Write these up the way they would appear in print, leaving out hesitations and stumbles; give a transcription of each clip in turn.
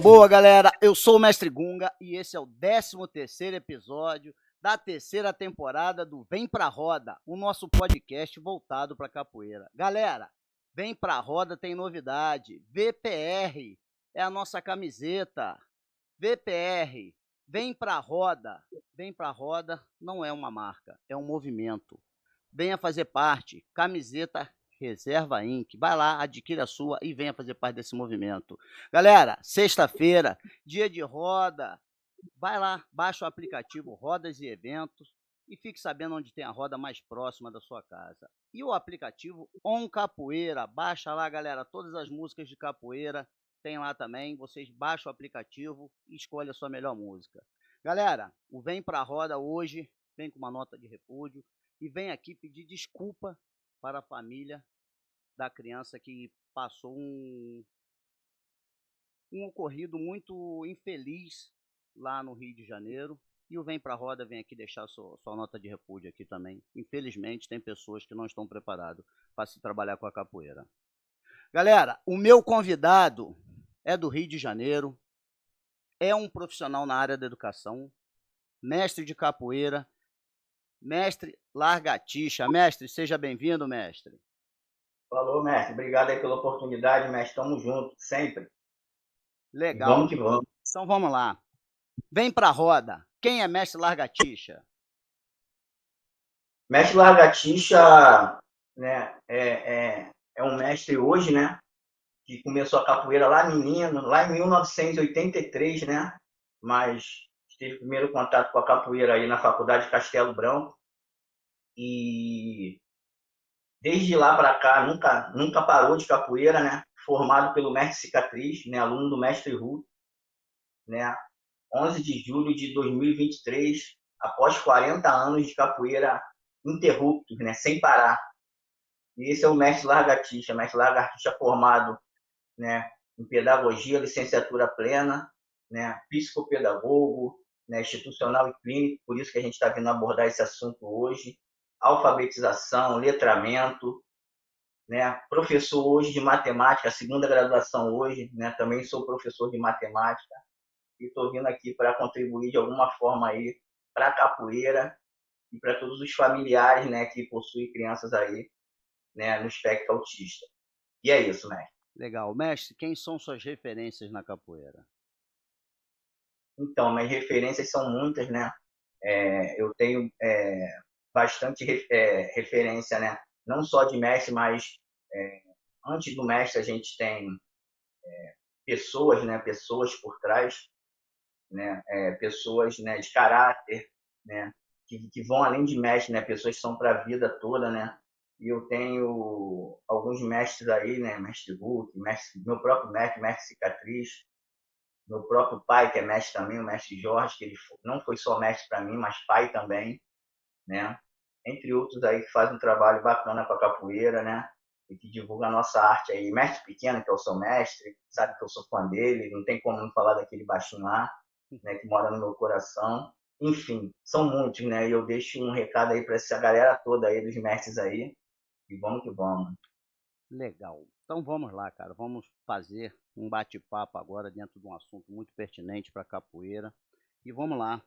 Boa, galera! Eu sou o Mestre Gunga e esse é o 13º episódio da terceira temporada do Vem Pra Roda, o nosso podcast voltado para capoeira. Galera, Vem Pra Roda tem novidade. VPR é a nossa camiseta. VPR, Vem Pra Roda. Vem Pra Roda não é uma marca, é um movimento. Venha fazer parte. Camiseta Reserva Inc. Vai lá, adquira a sua e venha fazer parte desse movimento. Galera, sexta-feira, dia de roda. Vai lá, baixa o aplicativo Rodas e Eventos e fique sabendo onde tem a roda mais próxima da sua casa. E o aplicativo On Capoeira, baixa lá, galera, todas as músicas de capoeira tem lá também. Vocês baixam o aplicativo e escolhem a sua melhor música. Galera, o Vem Pra Roda hoje vem com uma nota de repúdio e vem aqui pedir desculpa para a família da criança que passou um ocorrido muito infeliz lá no Rio de Janeiro. E o Vem Pra Roda vem aqui deixar sua nota de repúdio aqui também. Infelizmente, tem pessoas que não estão preparadas para se trabalhar com a capoeira. Galera, o meu convidado é do Rio de Janeiro, é um profissional na área da educação, mestre de capoeira, mestre Largatixa. Mestre, seja bem-vindo, mestre. Falou, mestre. Obrigado aí pela oportunidade, mestre. Tamo junto, sempre. Legal. Vamos que vamos. Então vamos lá. Vem Pra Roda. Quem é mestre Largatixa? Mestre Largatixa, né, é um mestre hoje, né, que começou a capoeira lá menino, lá em 1983, né, mas teve o primeiro contato com a capoeira aí na Faculdade de Castelo Branco e desde lá para cá nunca parou de capoeira, né, formado pelo mestre Cicatriz, né, aluno do mestre Ru, né, 11 de julho de 2023, após 40 anos de capoeira interruptos, né, sem parar. E esse é o mestre Largatixa formado, né, em pedagogia, licenciatura plena, né, psicopedagogo, né, institucional e clínico, por isso que a gente está vindo abordar esse assunto hoje, alfabetização, letramento, né, professor hoje de matemática, segunda graduação hoje, né, também sou professor de matemática, e estou vindo aqui para contribuir de alguma forma aí para a capoeira e para todos os familiares, né, que possuem crianças aí, né, no espectro autista. E é isso, mestre. Legal. Mestre, quem são suas referências na capoeira? Então, minhas referências são muitas, né? Eu tenho bastante referência, né? Não só de mestre, mas antes do mestre a gente tem pessoas, né? Pessoas por trás, né? Pessoas, né, de caráter, né, que vão além de mestre, né, pessoas que são para a vida toda, né, e eu tenho alguns mestres aí, né, mestre Hulk, meu próprio mestre Cicatriz, meu próprio pai, que é mestre também, o mestre Jorge, que ele não foi só mestre para mim, mas pai também, né, entre outros aí que fazem um trabalho bacana com a capoeira, né, e que divulga a nossa arte aí. Mestre Pequeno, que é o seu mestre, sabe que eu sou fã dele, não tem como não falar daquele baixinho lá, né, que mora no meu coração. Enfim, são muitos, né? E eu deixo um recado aí para essa galera toda aí, dos mestres aí. E vamos que vamos. Legal. Então vamos lá, cara. Vamos fazer um bate-papo agora dentro de um assunto muito pertinente para a capoeira. E vamos lá.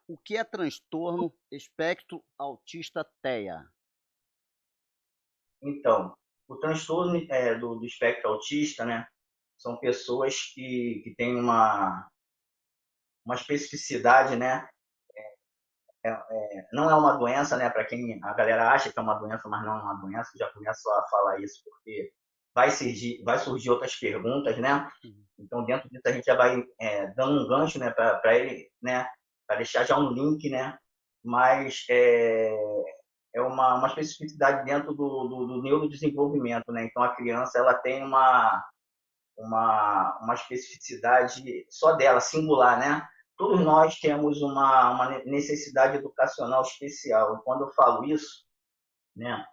O que é transtorno espectro autista TEA? Então, o transtorno do espectro autista, né? São pessoas que têm uma especificidade, né? Não é uma doença, né? Para quem a galera acha que é uma doença, mas não é uma doença, já começo a falar isso porque vai surgir outras perguntas, né? Então, dentro disso, a gente já vai dando um gancho, né, para ele, né, para deixar já um link, né? Mas é uma especificidade dentro do neurodesenvolvimento, né? Então, a criança ela tem uma especificidade só dela, singular, né? Todos nós temos uma necessidade educacional especial. E quando eu falo isso, né,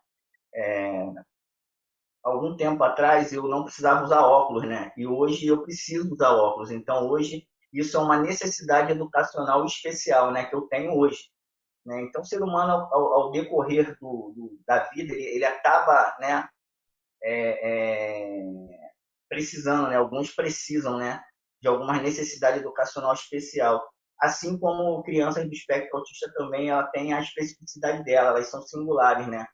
algum tempo atrás eu não precisava usar óculos, né? E hoje eu preciso usar óculos. Então hoje isso é uma necessidade educacional especial, né, que eu tenho hoje. né? Então, o ser humano, ao decorrer da vida, ele acaba, né, é, precisando, né? Alguns precisam, né, de alguma necessidade educacional especial. Assim como crianças do espectro autista também, ela tem a especificidade dela, elas são singulares, né?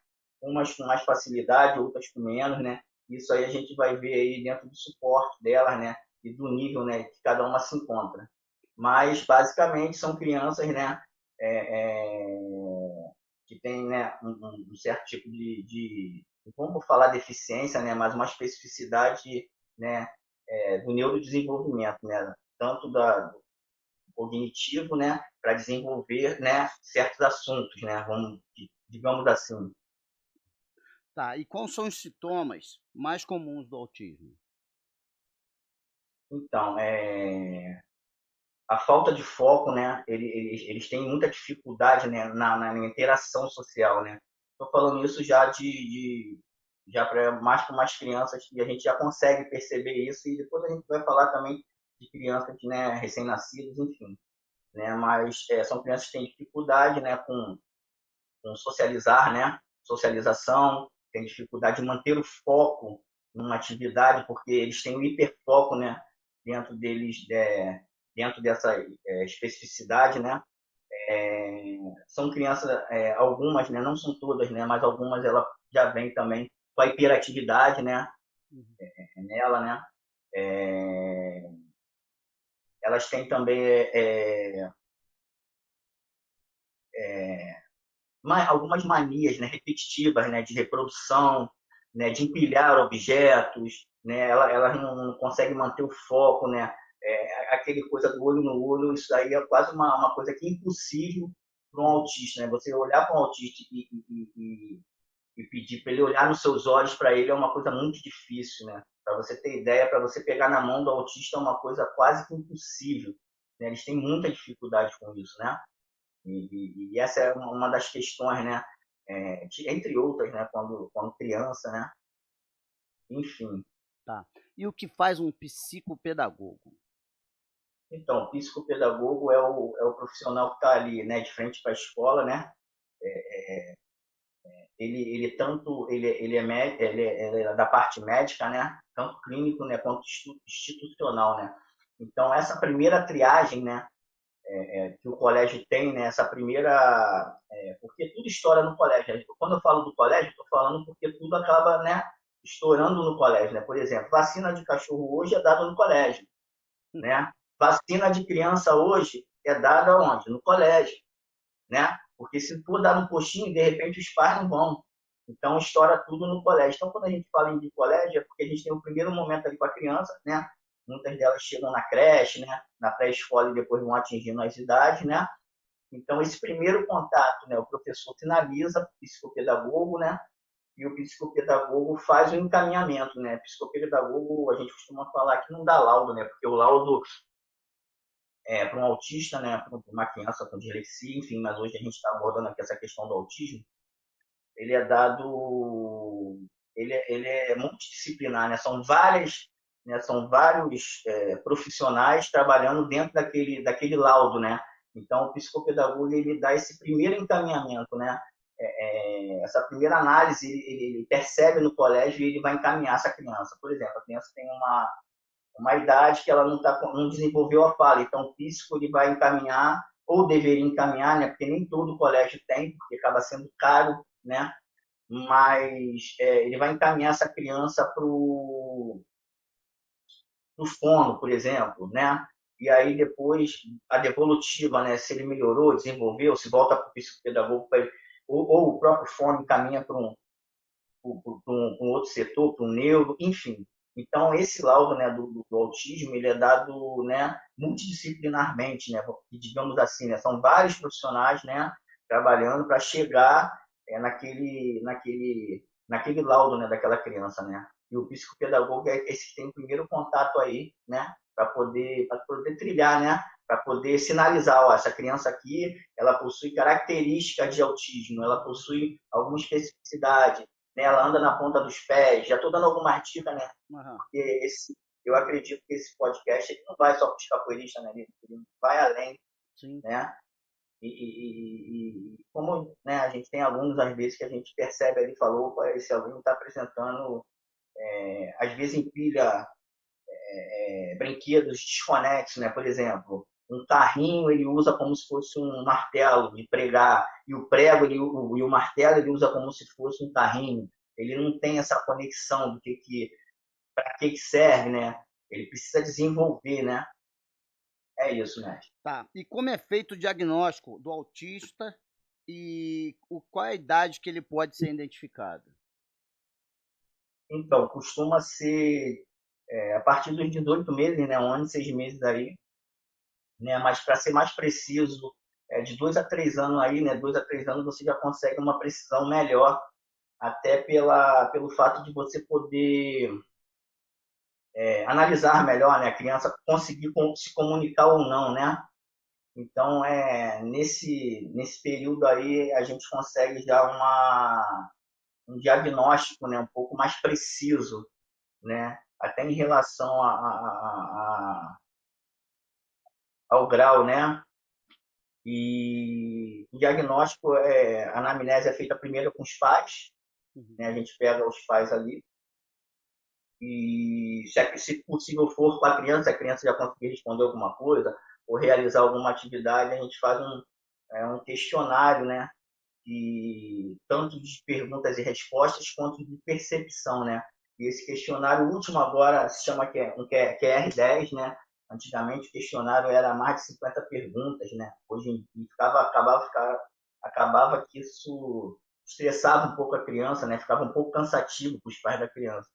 Umas com mais facilidade, outras com menos, né? Isso aí a gente vai ver aí dentro do suporte delas, né? E do nível, né, que cada uma se encontra. Mas basicamente são crianças, né? É, é, que tem, né, um certo tipo vamos falar deficiência, né, mas uma especificidade, né, do neurodesenvolvimento, né, tanto do cognitivo, né, para desenvolver, né, certos assuntos, né, digamos assim. Tá, e quais são os sintomas mais comuns do autismo? Então, a falta de foco, né, eles têm muita dificuldade, né, na interação social, né. Estou falando isso já já para mais crianças que a gente já consegue perceber isso e depois a gente vai falar também de crianças, né, recém-nascidos, enfim, né, mas são crianças que têm dificuldade, né, com socializar, né, socialização, têm dificuldade de manter o foco numa atividade porque eles têm o hiperfoco, né, dentro deles, dentro dessa especificidade, né? São crianças, algumas, né? Não são todas, né? Mas algumas ela já vem também com a hiperatividade, né? Uhum. Nela, né? É, elas têm também algumas manias, né? Repetitivas, né? De reprodução, né? De empilhar objetos, né? Elas não conseguem manter o foco, né? Aquele coisa do olho no olho, isso aí é quase uma coisa que é impossível para um autista, né? Você olhar para um autista e pedir para ele olhar nos seus olhos, para ele é uma coisa muito difícil, né? Para você ter ideia, para você pegar na mão do autista é uma coisa quase que impossível, né? Eles têm muita dificuldade com isso, né? E essa é uma das questões, né? Entre outras, né? Quando criança, né? Enfim. Tá. E o que faz um psicopedagogo? Então, o psicopedagogo é o profissional que está ali, né? De frente para a escola, né? Ele tanto ele é da parte médica, né? Tanto clínico, né? Quanto institucional, né? Então essa primeira triagem, né? Que o colégio tem, né? Essa primeira, porque tudo estoura no colégio. Né? Quando eu falo do colégio, estou falando porque tudo acaba, né? Estourando no colégio, né? Por exemplo, vacina de cachorro hoje é dada no colégio, né? Vacina de criança hoje é dada onde? No colégio, né? Porque se for dar no postinho, de repente os pais não vão. Então, estoura tudo no colégio. Então, quando a gente fala em colégio, é porque a gente tem o primeiro momento ali com a criança, né? Muitas delas chegam na creche, né? Na pré-escola e depois vão atingindo as idades, né? Então, esse primeiro contato, né? O professor finaliza, o psicopedagogo, né? E o psicopedagogo faz o encaminhamento, né? Psicopedagogo, a gente costuma falar que não dá laudo, né? Porque o laudo para um autista, né? Para uma criança com dislexia, enfim, mas hoje a gente está abordando aqui essa questão do autismo, ele é dado, ele é multidisciplinar, né? São vários profissionais trabalhando dentro daquele laudo, né? Então, o psicopedagogo ele dá esse primeiro encaminhamento, né? Essa primeira análise ele percebe no colégio e ele vai encaminhar essa criança. Por exemplo, a criança tem uma idade que ela não desenvolveu a fala, então o psico ele vai encaminhar ou deveria encaminhar, né? Porque nem todo colégio tem, porque acaba sendo caro, né? Mas ele vai encaminhar essa criança para o fono, por exemplo, né? E aí depois a devolutiva, né? Se ele melhorou, desenvolveu, se volta para o psicopedagogo, ou o próprio fono encaminha para um outro setor, para um neuro, enfim. Então, esse laudo, né, do autismo, ele é dado, né, multidisciplinarmente, né, digamos assim, né, são vários profissionais, né, trabalhando para chegar naquele laudo, né, daquela criança, né. E o psicopedagogo é esse que tem o primeiro contato aí, né, para poder trilhar, né, para poder sinalizar, ó, essa criança aqui, ela possui características de autismo, ela possui alguma especificidade, né? Ela anda na ponta dos pés. Já estou dando alguma dica, né? Aham. Porque eu acredito que esse podcast ele não vai só para os capoeiristas, né? Ele vai além, Sim. né? E como, né, a gente tem alunos, às vezes, que a gente percebe ali, falou, "Pô, esse aluno está apresentando, às vezes empilha brinquedos desconexos, né? Por exemplo, um carrinho ele usa como se fosse um martelo de pregar, e o prego e o martelo ele usa como se fosse um carrinho. Ele não tem essa conexão do que para que serve, né? Ele precisa desenvolver, né? É isso, né? Tá. E como é feito o diagnóstico do autista e qual é a idade que ele pode ser identificado? Então, costuma ser a partir dos 18 meses, né? Um ano e 6 meses aí, né? Mas para ser mais preciso, de 2 a 3 anos aí, né? 2 a 3 anos você já consegue uma precisão melhor, até pelo fato de você poder analisar melhor, né? A criança conseguir se comunicar ou não, né? Então, nesse período aí, a gente consegue já um diagnóstico, né? Um pouco mais preciso, né? Até em relação ao grau, né? E o diagnóstico, a anamnese é feita primeiro com os pais, Uhum. né? A gente pega os pais ali, e se possível for com a criança já conseguir responder alguma coisa ou realizar alguma atividade, a gente faz um questionário, né? E tanto de perguntas e respostas quanto de percepção, né? E esse questionário último agora se chama QR10, né? Antigamente o questionário era mais de 50 perguntas, né? Hoje em dia acabava que isso estressava um pouco a criança, né? Ficava um pouco cansativo para os pais da criança.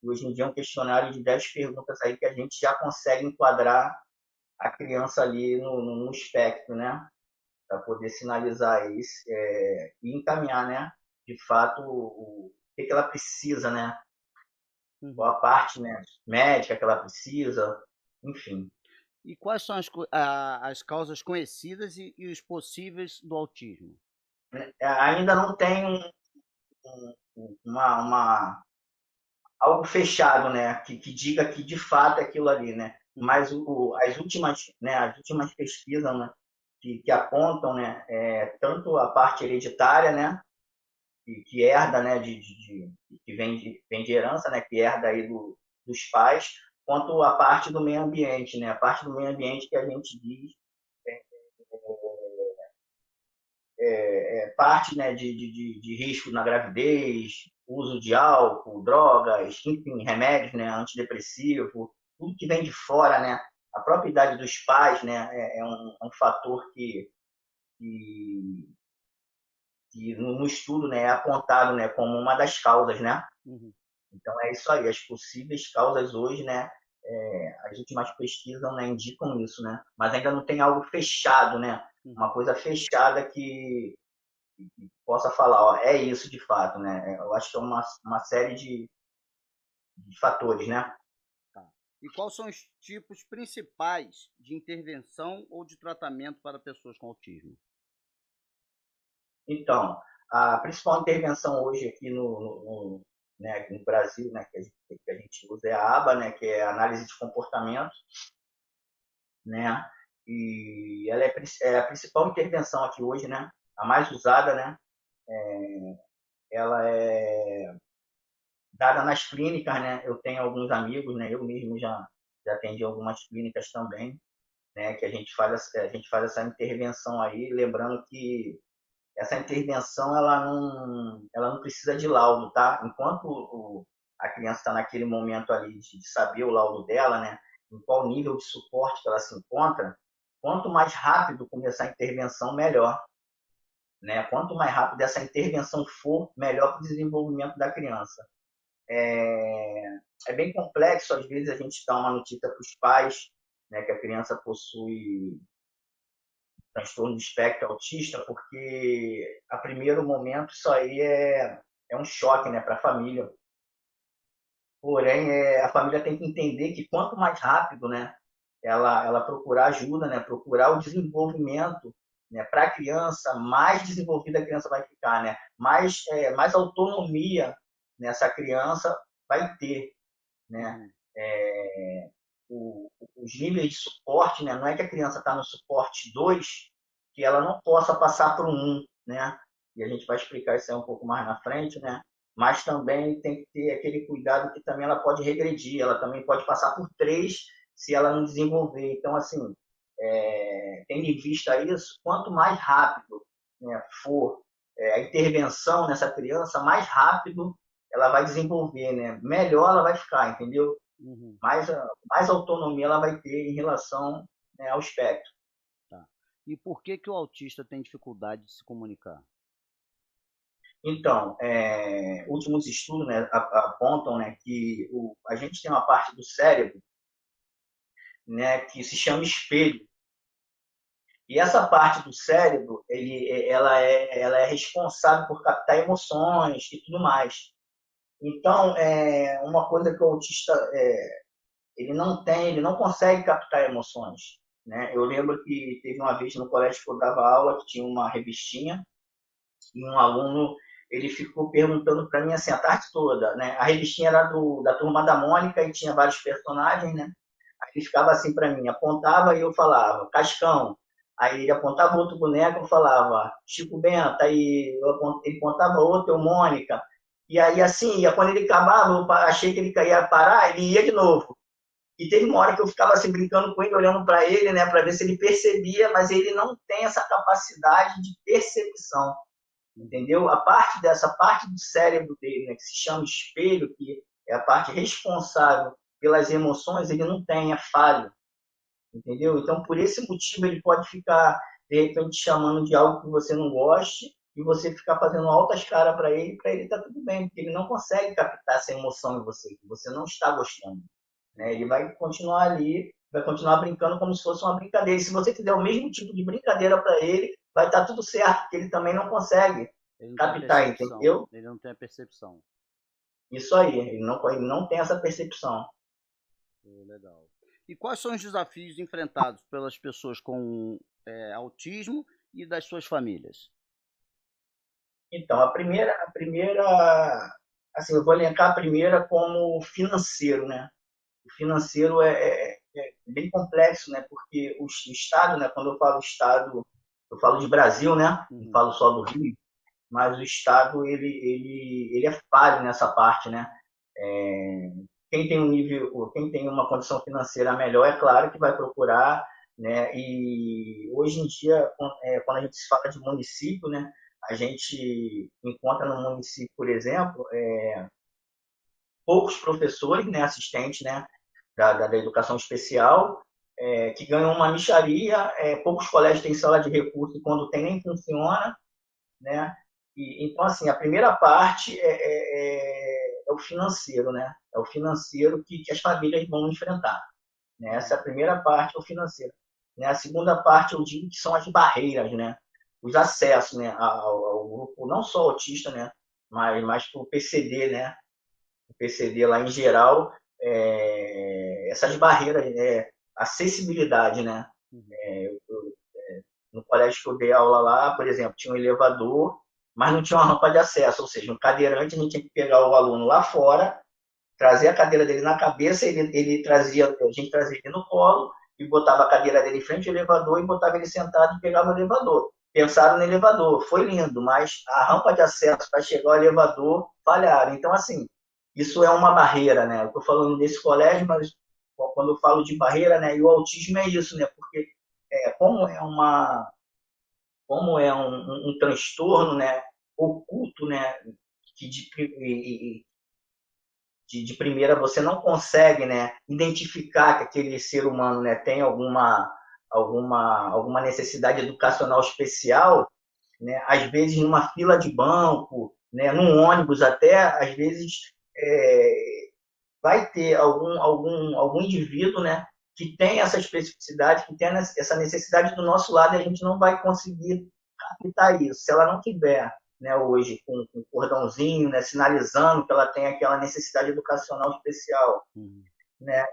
E hoje em dia é um questionário de 10 perguntas aí que a gente já consegue enquadrar a criança ali no espectro, né? Para poder sinalizar isso e encaminhar, né? De fato, o que ela precisa, né? Qual Uhum. a parte, né, médica que ela precisa, enfim. E quais são as causas conhecidas e os possíveis do autismo? Ainda não tem algo fechado, né, que diga que de fato é aquilo ali, né? Uhum. Mas as últimas pesquisas, né, que apontam, né, tanto a parte hereditária, né, que herda, né, que vem de herança, né, que herda aí dos pais, quanto a parte do meio ambiente, né, a parte do meio ambiente que a gente diz parte, né, de risco na gravidez, uso de álcool, drogas, enfim, remédios, né, antidepressivo, tudo que vem de fora, né, a própria idade dos pais, né, é um fator que, que no estudo, né, é apontado, né, como uma das causas, né. Uhum. Então é isso aí, as possíveis causas hoje, né, as últimas pesquisas, né, indicam isso, né, mas ainda não tem algo fechado, né, Uhum. uma coisa fechada que possa falar, ó, é isso de fato, né? Eu acho que é uma série de fatores, né? Tá. E quais são os tipos principais de intervenção ou de tratamento para pessoas com autismo? Então, a principal intervenção hoje aqui né, aqui no Brasil, né, que a gente usa é a ABA, né, que é a análise de comportamento, né? E ela é a principal intervenção aqui hoje, né? A mais usada, né? Ela é dada nas clínicas, né? Eu tenho alguns amigos, né? Eu mesmo já atendi algumas clínicas também, né, que a gente faz essa intervenção aí, lembrando que essa intervenção ela não precisa de laudo, tá? Enquanto a criança está naquele momento ali de saber o laudo dela, né, em qual nível de suporte que ela se encontra, quanto mais rápido começar a intervenção, melhor. Né? Quanto mais rápido essa intervenção for, melhor para o desenvolvimento da criança. É bem complexo, às vezes, a gente dá uma notícia para os pais, né, que a criança possui transtorno de espectro autista, porque a primeiro momento isso aí é um choque, né, para a família. Porém, a família tem que entender que quanto mais rápido, né, ela procurar ajuda, né, procurar o desenvolvimento, né, para a criança, mais desenvolvida a criança vai ficar, né, mais autonomia nessa criança vai ter, né. Uhum. Os níveis de suporte, né, não é que a criança está no suporte 2 que ela não possa passar para um, né? E a gente vai explicar isso aí um pouco mais na frente, né? Mas também tem que ter aquele cuidado que também ela pode regredir, ela também pode passar por três se ela não desenvolver. Então, assim, tendo em vista isso, quanto mais rápido, né, for a intervenção nessa criança, mais rápido ela vai desenvolver, né? Melhor ela vai ficar, entendeu? Uhum. Mais autonomia ela vai ter em relação, né, ao espectro. Tá. E por que o autista tem dificuldade de se comunicar? Então, últimos estudos, né, apontam, né, que a gente tem uma parte do cérebro, né, que se chama espelho. E essa parte do cérebro, ela é responsável por captar emoções e tudo mais. Então, uma coisa que o autista ele não consegue captar emoções, né? Eu lembro que teve uma vez no colégio que eu dava aula que tinha uma revistinha e um aluno ele ficou perguntando para mim assim a tarde toda, né? A revistinha era da Turma da Mônica e tinha vários personagens, né? Aí ele ficava assim para mim, apontava e eu falava Cascão. Aí ele apontava outro boneco, eu falava Chico Bento. Aí ele apontava outro, eu Mônica. E aí assim, quando ele acabava, eu achei que ele ia parar, ele ia de novo. E teve uma hora que eu ficava assim brincando com ele, olhando para ele, né, para ver se ele percebia, mas ele não tem essa capacidade de percepção, entendeu? Dessa parte do cérebro dele, né, que se chama espelho, que é a parte responsável pelas emoções, ele não tem, é falho, entendeu? Então, por esse motivo, ele pode ficar, de repente, chamando de algo que você não goste e você ficar fazendo altas caras para ele tá tudo bem, porque ele não consegue captar essa emoção em você, que você não está gostando, né? Ele vai continuar ali, vai continuar brincando como se fosse uma brincadeira. E se você fizer o mesmo tipo de brincadeira para ele, vai estar tudo certo, porque ele também não consegue Ele não tem captar, percepção. entendeu? Ele não tem a percepção. Isso aí, ele não tem essa percepção. Legal. E quais são os desafios enfrentados pelas pessoas com autismo e das suas famílias? Então, assim, eu vou elencar a primeira como financeiro, né? O financeiro é bem complexo, né? Porque o Estado, né? Quando eu falo Estado, eu falo de Brasil, né? Não Uhum. falo só do Rio, mas o Estado ele é falho nessa parte, né? É, quem tem uma condição financeira melhor, é claro que vai procurar, né? E hoje em dia, quando a gente se fala de município, né? A gente encontra no município, por exemplo, poucos professores, né? Assistentes, né? Da educação especial, que ganham uma mixaria, poucos colégios têm sala de recurso e quando tem nem funciona, né? Então, assim, a primeira parte é o financeiro, né? É o financeiro que as famílias vão enfrentar. Né? Essa é a primeira parte, é o financeiro. Né? A segunda parte, eu digo que são as barreiras, né? Os acessos, né? ao grupo, não só autista, né? Mas para o PCD, né? O PCD lá em geral, essas barreiras, acessibilidade, né? Uhum. No colégio que eu dei aula lá, por exemplo, tinha um elevador, mas não tinha uma rampa de acesso, ou seja, um cadeirante, a gente tinha que pegar o aluno lá fora, trazer a cadeira dele na cabeça, ele trazia, a gente trazia ele no colo e botava a cadeira dele em frente ao elevador e botava ele sentado e pegava o elevador. Pensaram no elevador, foi lindo, mas a rampa de acesso para chegar ao elevador falharam. Então, assim, isso é uma barreira, né? Eu estou falando desse colégio, mas quando eu falo de barreira, né? E o autismo é isso, né? Porque como um transtorno, né? Oculto, né? Que de primeira você não consegue, né, identificar que aquele ser humano, né, tem alguma necessidade educacional especial, né, às vezes numa fila de banco, né, num ônibus até, às vezes vai ter algum indivíduo, né, que tem essa especificidade, que tem essa necessidade do nosso lado e a gente não vai conseguir captar isso. Se ela não tiver, né, hoje com um cordãozinho, né, sinalizando que ela tem aquela necessidade educacional especial, Uhum. né,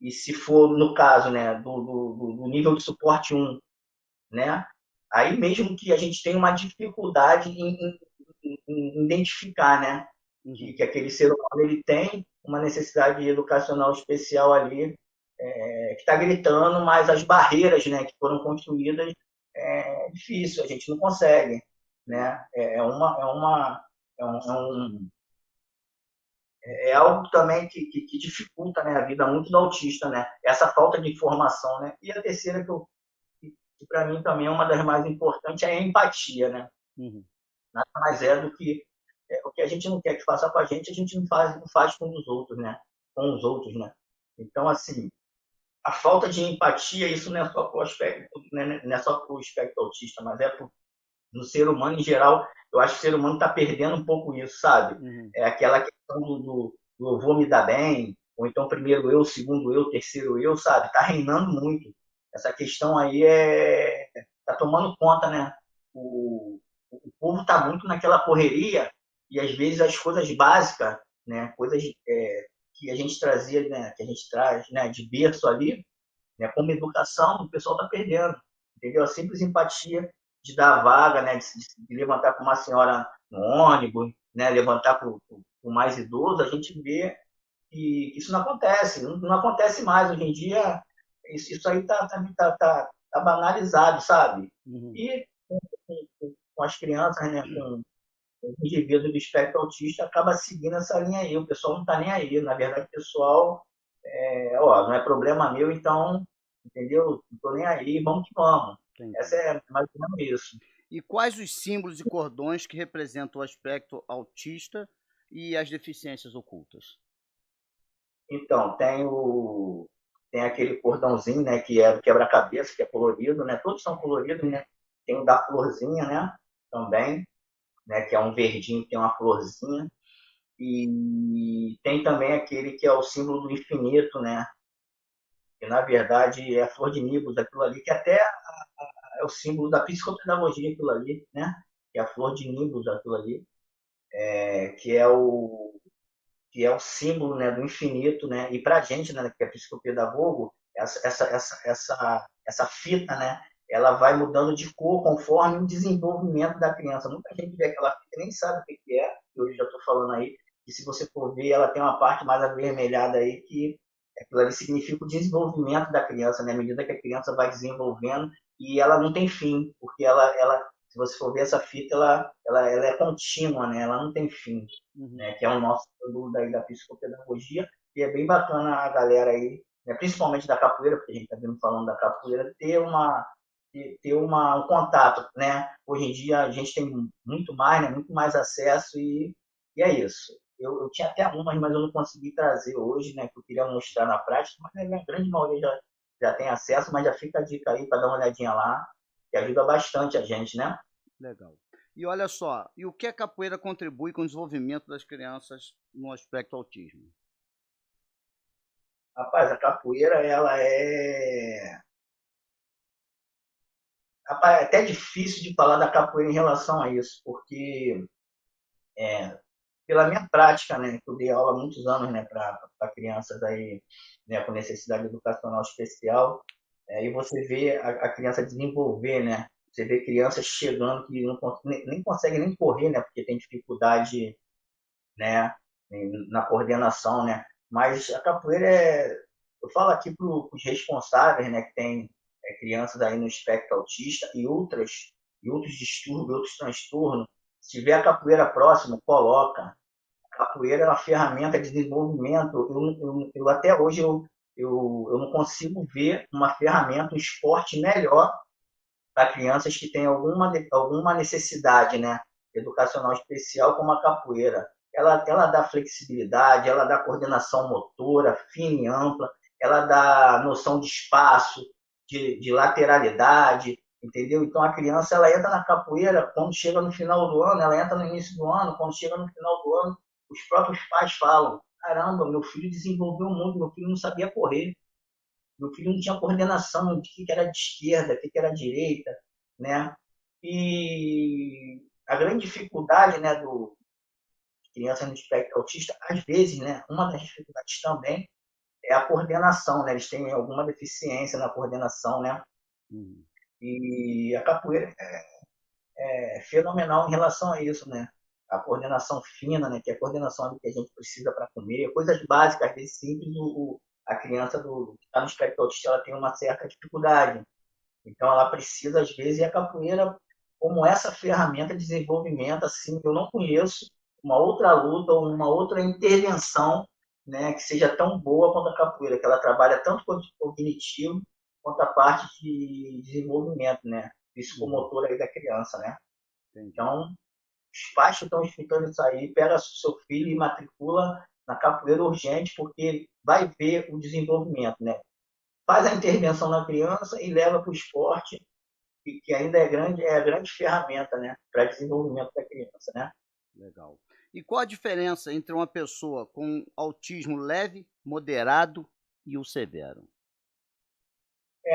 e se for no caso, né, do nível de suporte 1, né, aí mesmo que a gente tenha uma dificuldade em identificar, né, Uhum. que aquele ser humano ele tem uma necessidade educacional especial ali, que está gritando, mas as barreiras, né, que foram construídas é difícil, a gente não consegue, né? É algo também que dificulta, né, a vida muito do autista, né? Essa falta de informação, né? E a terceira que para mim também é uma das mais importantes é a empatia, né? Uhum. Nada mais é do que o que a gente não quer que faça com a gente não faz com os outros, né? Com os outros, né? Então, assim, a falta de empatia, isso não é só para o aspecto, né, não é só para o espectro autista, mas é no ser humano em geral. Eu acho que o ser humano está perdendo um pouco isso, sabe? Uhum. É aquela questão do eu vou me dar bem, ou então primeiro eu, segundo eu, terceiro eu, sabe? Está reinando muito. Essa questão aí está tomando conta, né? O povo está muito naquela correria e às vezes as coisas básicas, né? Coisas que a gente trazia, né? Que a gente traz, né? De berço ali, né? Como educação, o pessoal está perdendo, entendeu? A simples empatia de dar vaga, né? De levantar para uma senhora no ônibus, né? Levantar para o mais idoso, a gente vê que isso não acontece, não acontece mais hoje em dia. Isso aí tá banalizado, sabe? Uhum. E com as crianças, né? Com o indivíduo do espectro autista acaba seguindo essa linha aí. O pessoal não está nem aí. Na verdade, o pessoal não é problema meu, então, entendeu? Não tô nem aí, vamos que vamos. Essa Entendi. é mais ou menos isso. E quais os símbolos e cordões que representam o aspecto autista e as deficiências ocultas? Então, tem aquele cordãozinho, né, que é do quebra-cabeça, que é colorido, né? Todos são coloridos, né? Tem o da florzinha, né? Também, né? Que é um verdinho que tem uma florzinha. E tem também aquele que é o símbolo do infinito, né? Que na verdade é a flor de nibus, aquilo ali, que até é o símbolo da psicopedagogia, aquilo ali, né? Que é a flor de nibus, aquilo ali, que é o símbolo, né, do infinito, né? E para a gente, né, que é psicopedagogo, essa fita, né, ela vai mudando de cor conforme o desenvolvimento da criança. Muita gente vê aquela fita e nem sabe o que é, que hoje já estou falando aí, e se você for ver, ela tem uma parte mais avermelhada aí, que aquilo ali significa o desenvolvimento da criança, né? À medida que a criança vai desenvolvendo, e ela não tem fim, porque se você for ver essa fita, ela é contínua, né? Ela não tem fim, Uhum. né? Que é o nosso produto daí da psicopedagogia, e é bem bacana a galera aí, né? Principalmente da capoeira, porque a gente está vindo falando da capoeira, um contato, né? Hoje em dia a gente tem muito mais, né? Muito mais acesso e é isso. Eu tinha até algumas, mas eu não consegui trazer hoje, né? Que eu queria mostrar na prática, mas a grande maioria já tem acesso, mas já fica a dica aí para dar uma olhadinha lá, que ajuda bastante a gente, né? Legal. E olha só, e o que a capoeira contribui com o desenvolvimento das crianças no aspecto autismo? Rapaz, a capoeira, ela é. Rapaz, é até difícil de falar da capoeira em relação a isso, porque pela minha prática, né, que eu dei aula há muitos anos, né, para crianças aí, né, com necessidade educacional especial, e você vê a criança desenvolver, né, você vê crianças chegando que não, nem conseguem nem correr, né, porque tem dificuldade, né, na coordenação, né, mas a capoeira eu falo aqui para os responsáveis, né, que tem crianças aí no espectro autista e outros distúrbios, outros transtornos, se tiver a capoeira próximo, coloca. Capoeira é uma ferramenta de desenvolvimento. Eu até hoje eu não consigo ver uma ferramenta, um esporte melhor para crianças que têm alguma necessidade, né, educacional especial, como a capoeira. Ela dá flexibilidade, ela dá coordenação motora fina e ampla, ela dá noção de espaço, de lateralidade, entendeu? Então a criança ela entra na capoeira quando chega no final do ano, ela entra no início do ano, quando chega no final do ano, os próprios pais falam: caramba, meu filho desenvolveu muito, meu filho não sabia correr, meu filho não tinha coordenação de que era de esquerda, o que era direita, né? E a grande dificuldade, né, do criança no espectro autista, às vezes, né, uma das dificuldades também é a coordenação, né? Eles têm alguma deficiência na coordenação, né? Uhum. E a capoeira é fenomenal em relação a isso, né? A coordenação fina, né? Que é a coordenação que a gente precisa para comer, coisas básicas, às vezes simples, a criança que está no espectro autista ela tem uma certa dificuldade, Então, ela precisa, às vezes, e a capoeira, como essa ferramenta de desenvolvimento, assim, eu não conheço uma outra luta ou uma outra intervenção, né, que seja tão boa quanto a capoeira, que ela trabalha tanto com o cognitivo quanto a parte de desenvolvimento, né, psicomotor aí da criança, né. Entendi. Então, os pais que estão escutando isso aí, pega seu filho e matricula na capoeira urgente, porque vai ver o desenvolvimento, né. Faz a intervenção na criança e leva para o esporte, que ainda é a grande ferramenta, né, para desenvolvimento da criança, né. Legal. E qual a diferença entre uma pessoa com autismo leve, moderado e o severo?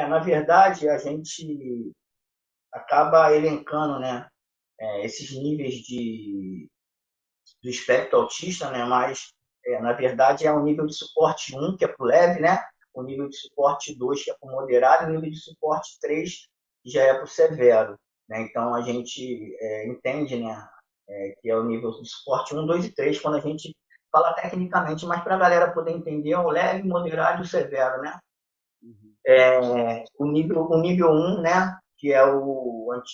Na verdade, a gente acaba elencando, né, esses níveis do espectro autista, né, mas, na verdade, é o nível de suporte 1, que é para o leve, né, o nível de suporte 2, que é para o moderado, e o nível de suporte 3, que já é para o severo. Né? Então, a gente entende, né, que é o nível de suporte 1, 2 e 3, quando a gente fala tecnicamente, mas para a galera poder entender, é o leve, o moderado e o severo, né? Uhum. O nível 1, né, que é a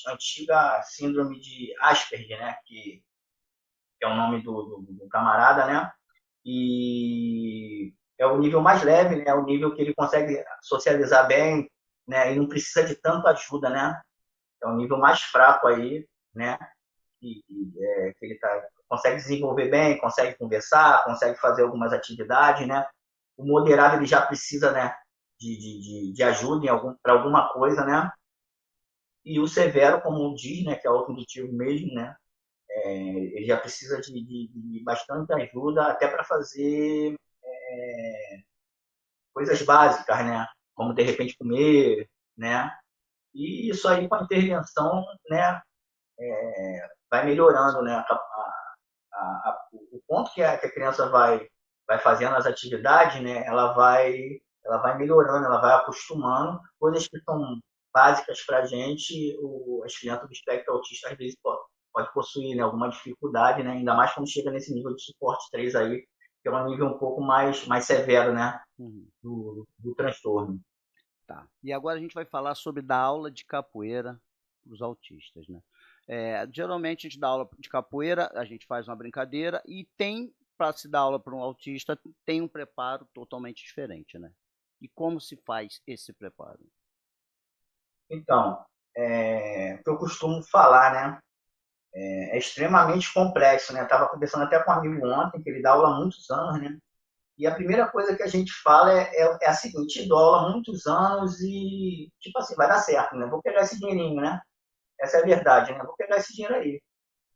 antiga síndrome de Asperger, né, que é o nome do camarada, né? E é o nível mais leve, né? É o nível que ele consegue socializar bem, né? E não precisa de tanta ajuda, né? É o nível mais fraco aí, né? Que ele consegue desenvolver bem, consegue conversar, consegue fazer algumas atividades, né? O moderado ele já precisa, né? De ajuda para alguma coisa, né? E o severo, como diz, né? Que é o cognitivo mesmo, né? Ele já precisa de bastante ajuda até para fazer coisas básicas, né? Como de repente comer, né? E isso aí com a intervenção, né? Vai melhorando, né? O ponto que a criança vai fazendo as atividades, né? Ela vai melhorando, ela vai acostumando, coisas que são básicas para a gente, as crianças do espectro autista às vezes pode possuir, né, alguma dificuldade, né? Ainda mais quando chega nesse nível de suporte 3 aí, que é um nível um pouco mais severo, né? Uhum. do transtorno. Tá. E agora a gente vai falar sobre dar aula de capoeira para os autistas, né? Geralmente a gente dá aula de capoeira, a gente faz uma brincadeira e tem, para se dar aula para um autista, tem um preparo totalmente diferente, né? E como se faz esse preparo? Então, o que eu costumo falar, né? É extremamente complexo, né? Estava conversando até com um amigo ontem, que ele dá aula há muitos anos, né? E a primeira coisa que a gente fala é a seguinte: dou aula há muitos anos e, tipo assim, vai dar certo, né? Vou pegar esse dinheirinho, né? Essa é a verdade, né? Vou pegar esse dinheiro aí,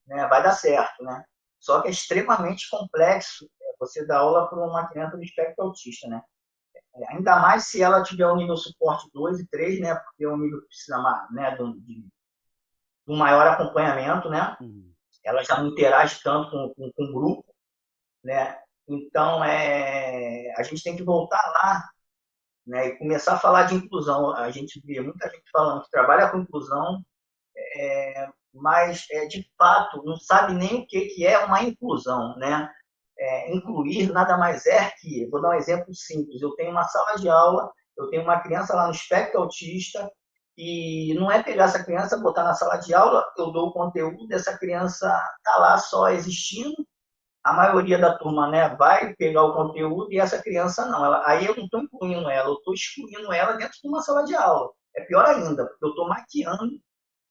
né? Vai dar certo, né? Só que é extremamente complexo você dar aula para uma criança do espectro autista, né? Ainda mais se ela tiver o nível suporte 2 e 3, né? Porque é um nível que precisa, né, de um maior acompanhamento, né? Uhum. Ela já não interage tanto com o grupo, né? Então, a gente tem que voltar lá, né? E começar a falar de inclusão. A gente vê muita gente falando que trabalha com inclusão, mas, de fato, não sabe nem o que é uma inclusão, né? Incluir nada mais é que, vou dar um exemplo simples, eu tenho uma sala de aula, eu tenho uma criança lá no espectro autista, e não é pegar essa criança, botar na sala de aula, eu dou o conteúdo, essa criança está lá só existindo, a maioria da turma, né, vai pegar o conteúdo e essa criança não. Aí eu não estou incluindo ela, eu estou excluindo ela dentro de uma sala de aula. É pior ainda, porque eu estou maquiando,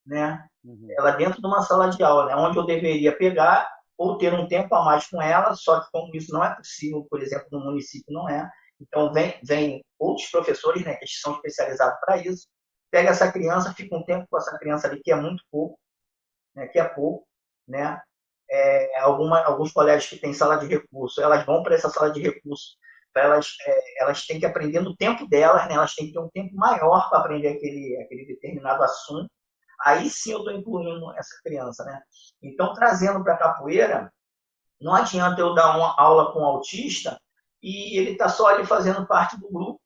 né, Uhum. ela dentro de uma sala de aula, né, onde eu deveria pegar ou ter um tempo a mais com ela, só que como isso não é possível, por exemplo, no município não é, então vem outros professores, né, que são especializados para isso, pega essa criança, fica um tempo com essa criança ali, que é muito pouco, né, que é pouco, né, alguns colégios que têm sala de recurso, elas vão para essa sala de recurso, elas têm que aprender no tempo delas, né, elas têm que ter um tempo maior para aprender aquele determinado assunto, aí sim eu estou incluindo essa criança, né? Então, trazendo para a capoeira, não adianta eu dar uma aula com um autista e ele está só ali fazendo parte do grupo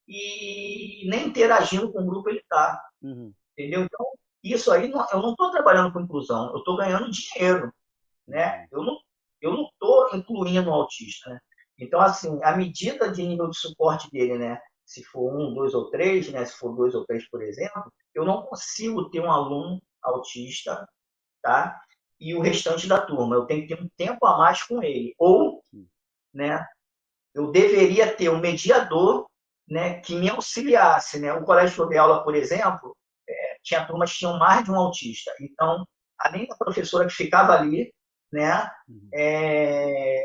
e nem interagindo com o grupo ele está, Uhum. entendeu? Então, isso aí, eu não estou trabalhando com inclusão, eu estou ganhando dinheiro, né? Uhum. Eu não estou incluindo o autista, né? Então, assim, a medida de nível de suporte dele, né? se for um, dois ou três, né? Se for dois ou três, por exemplo, eu não consigo ter um aluno autista, tá? E o restante da turma, eu tenho que ter um tempo a mais com ele. Ou, né, eu deveria ter um mediador, né, que me auxiliasse, né? O colégio que eu dei aula, por exemplo, tinha turmas que tinham mais de um autista. Então, além da professora que ficava ali, né,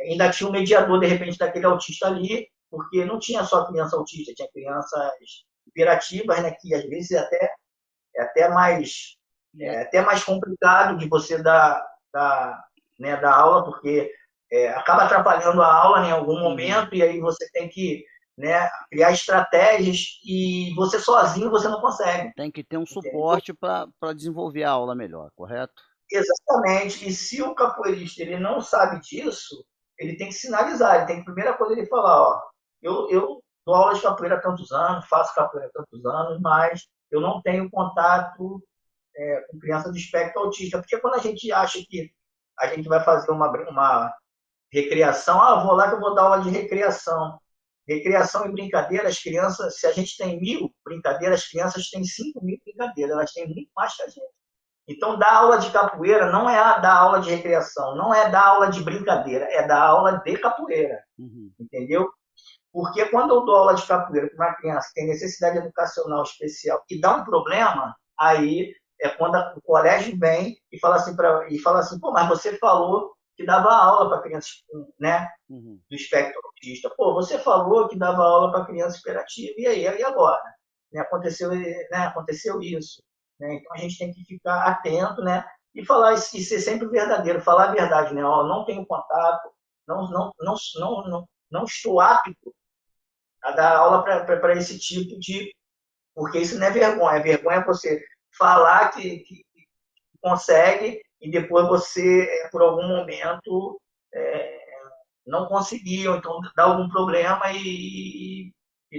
ainda tinha um mediador, de repente, daquele autista ali, porque não tinha só criança autista, tinha crianças hiperativas, né, que às vezes é até mais até mais complicado de você né, dar aula, porque acaba atrapalhando a aula, né, em algum momento, e aí você tem que, né, criar estratégias e você sozinho você não consegue. Tem que ter um Entendeu? suporte para desenvolver a aula melhor, correto? Exatamente. E se o capoeirista ele não sabe disso, ele tem que sinalizar. Ele tem que, primeira coisa, ele falar, ó, eu dou aula de capoeira há tantos anos, faço capoeira há tantos anos, mas eu não tenho contato com criança de espectro autista. Porque quando a gente acha que a gente vai fazer uma recreação, vou lá que eu vou dar aula de recreação. Recreação e brincadeira, as crianças, se a gente tem 1.000 brincadeiras, as crianças têm 5.000 brincadeiras, elas têm muito mais que a gente. Então, dar aula de capoeira não é dar aula de recreação, não é dar aula de brincadeira, é dar aula de capoeira. Entendeu? Porque quando eu dou aula de capoeira para uma criança que tem necessidade educacional especial e dá um problema, aí é quando o colégio vem e fala assim, pô, mas você falou que dava aula para crianças, né, do espectro autista. Pô, você falou que dava aula para criança hiperativa, e aí agora? Aconteceu isso. Né? Então a gente tem que ficar atento, né, e falar e ser sempre verdadeiro, falar a verdade, né? Ó, não tenho contato, não estou apto a dar aula para esse tipo de. Porque isso não é vergonha. Vergonha é você falar que consegue e depois você, por algum momento, não conseguir, ou então dá algum problema e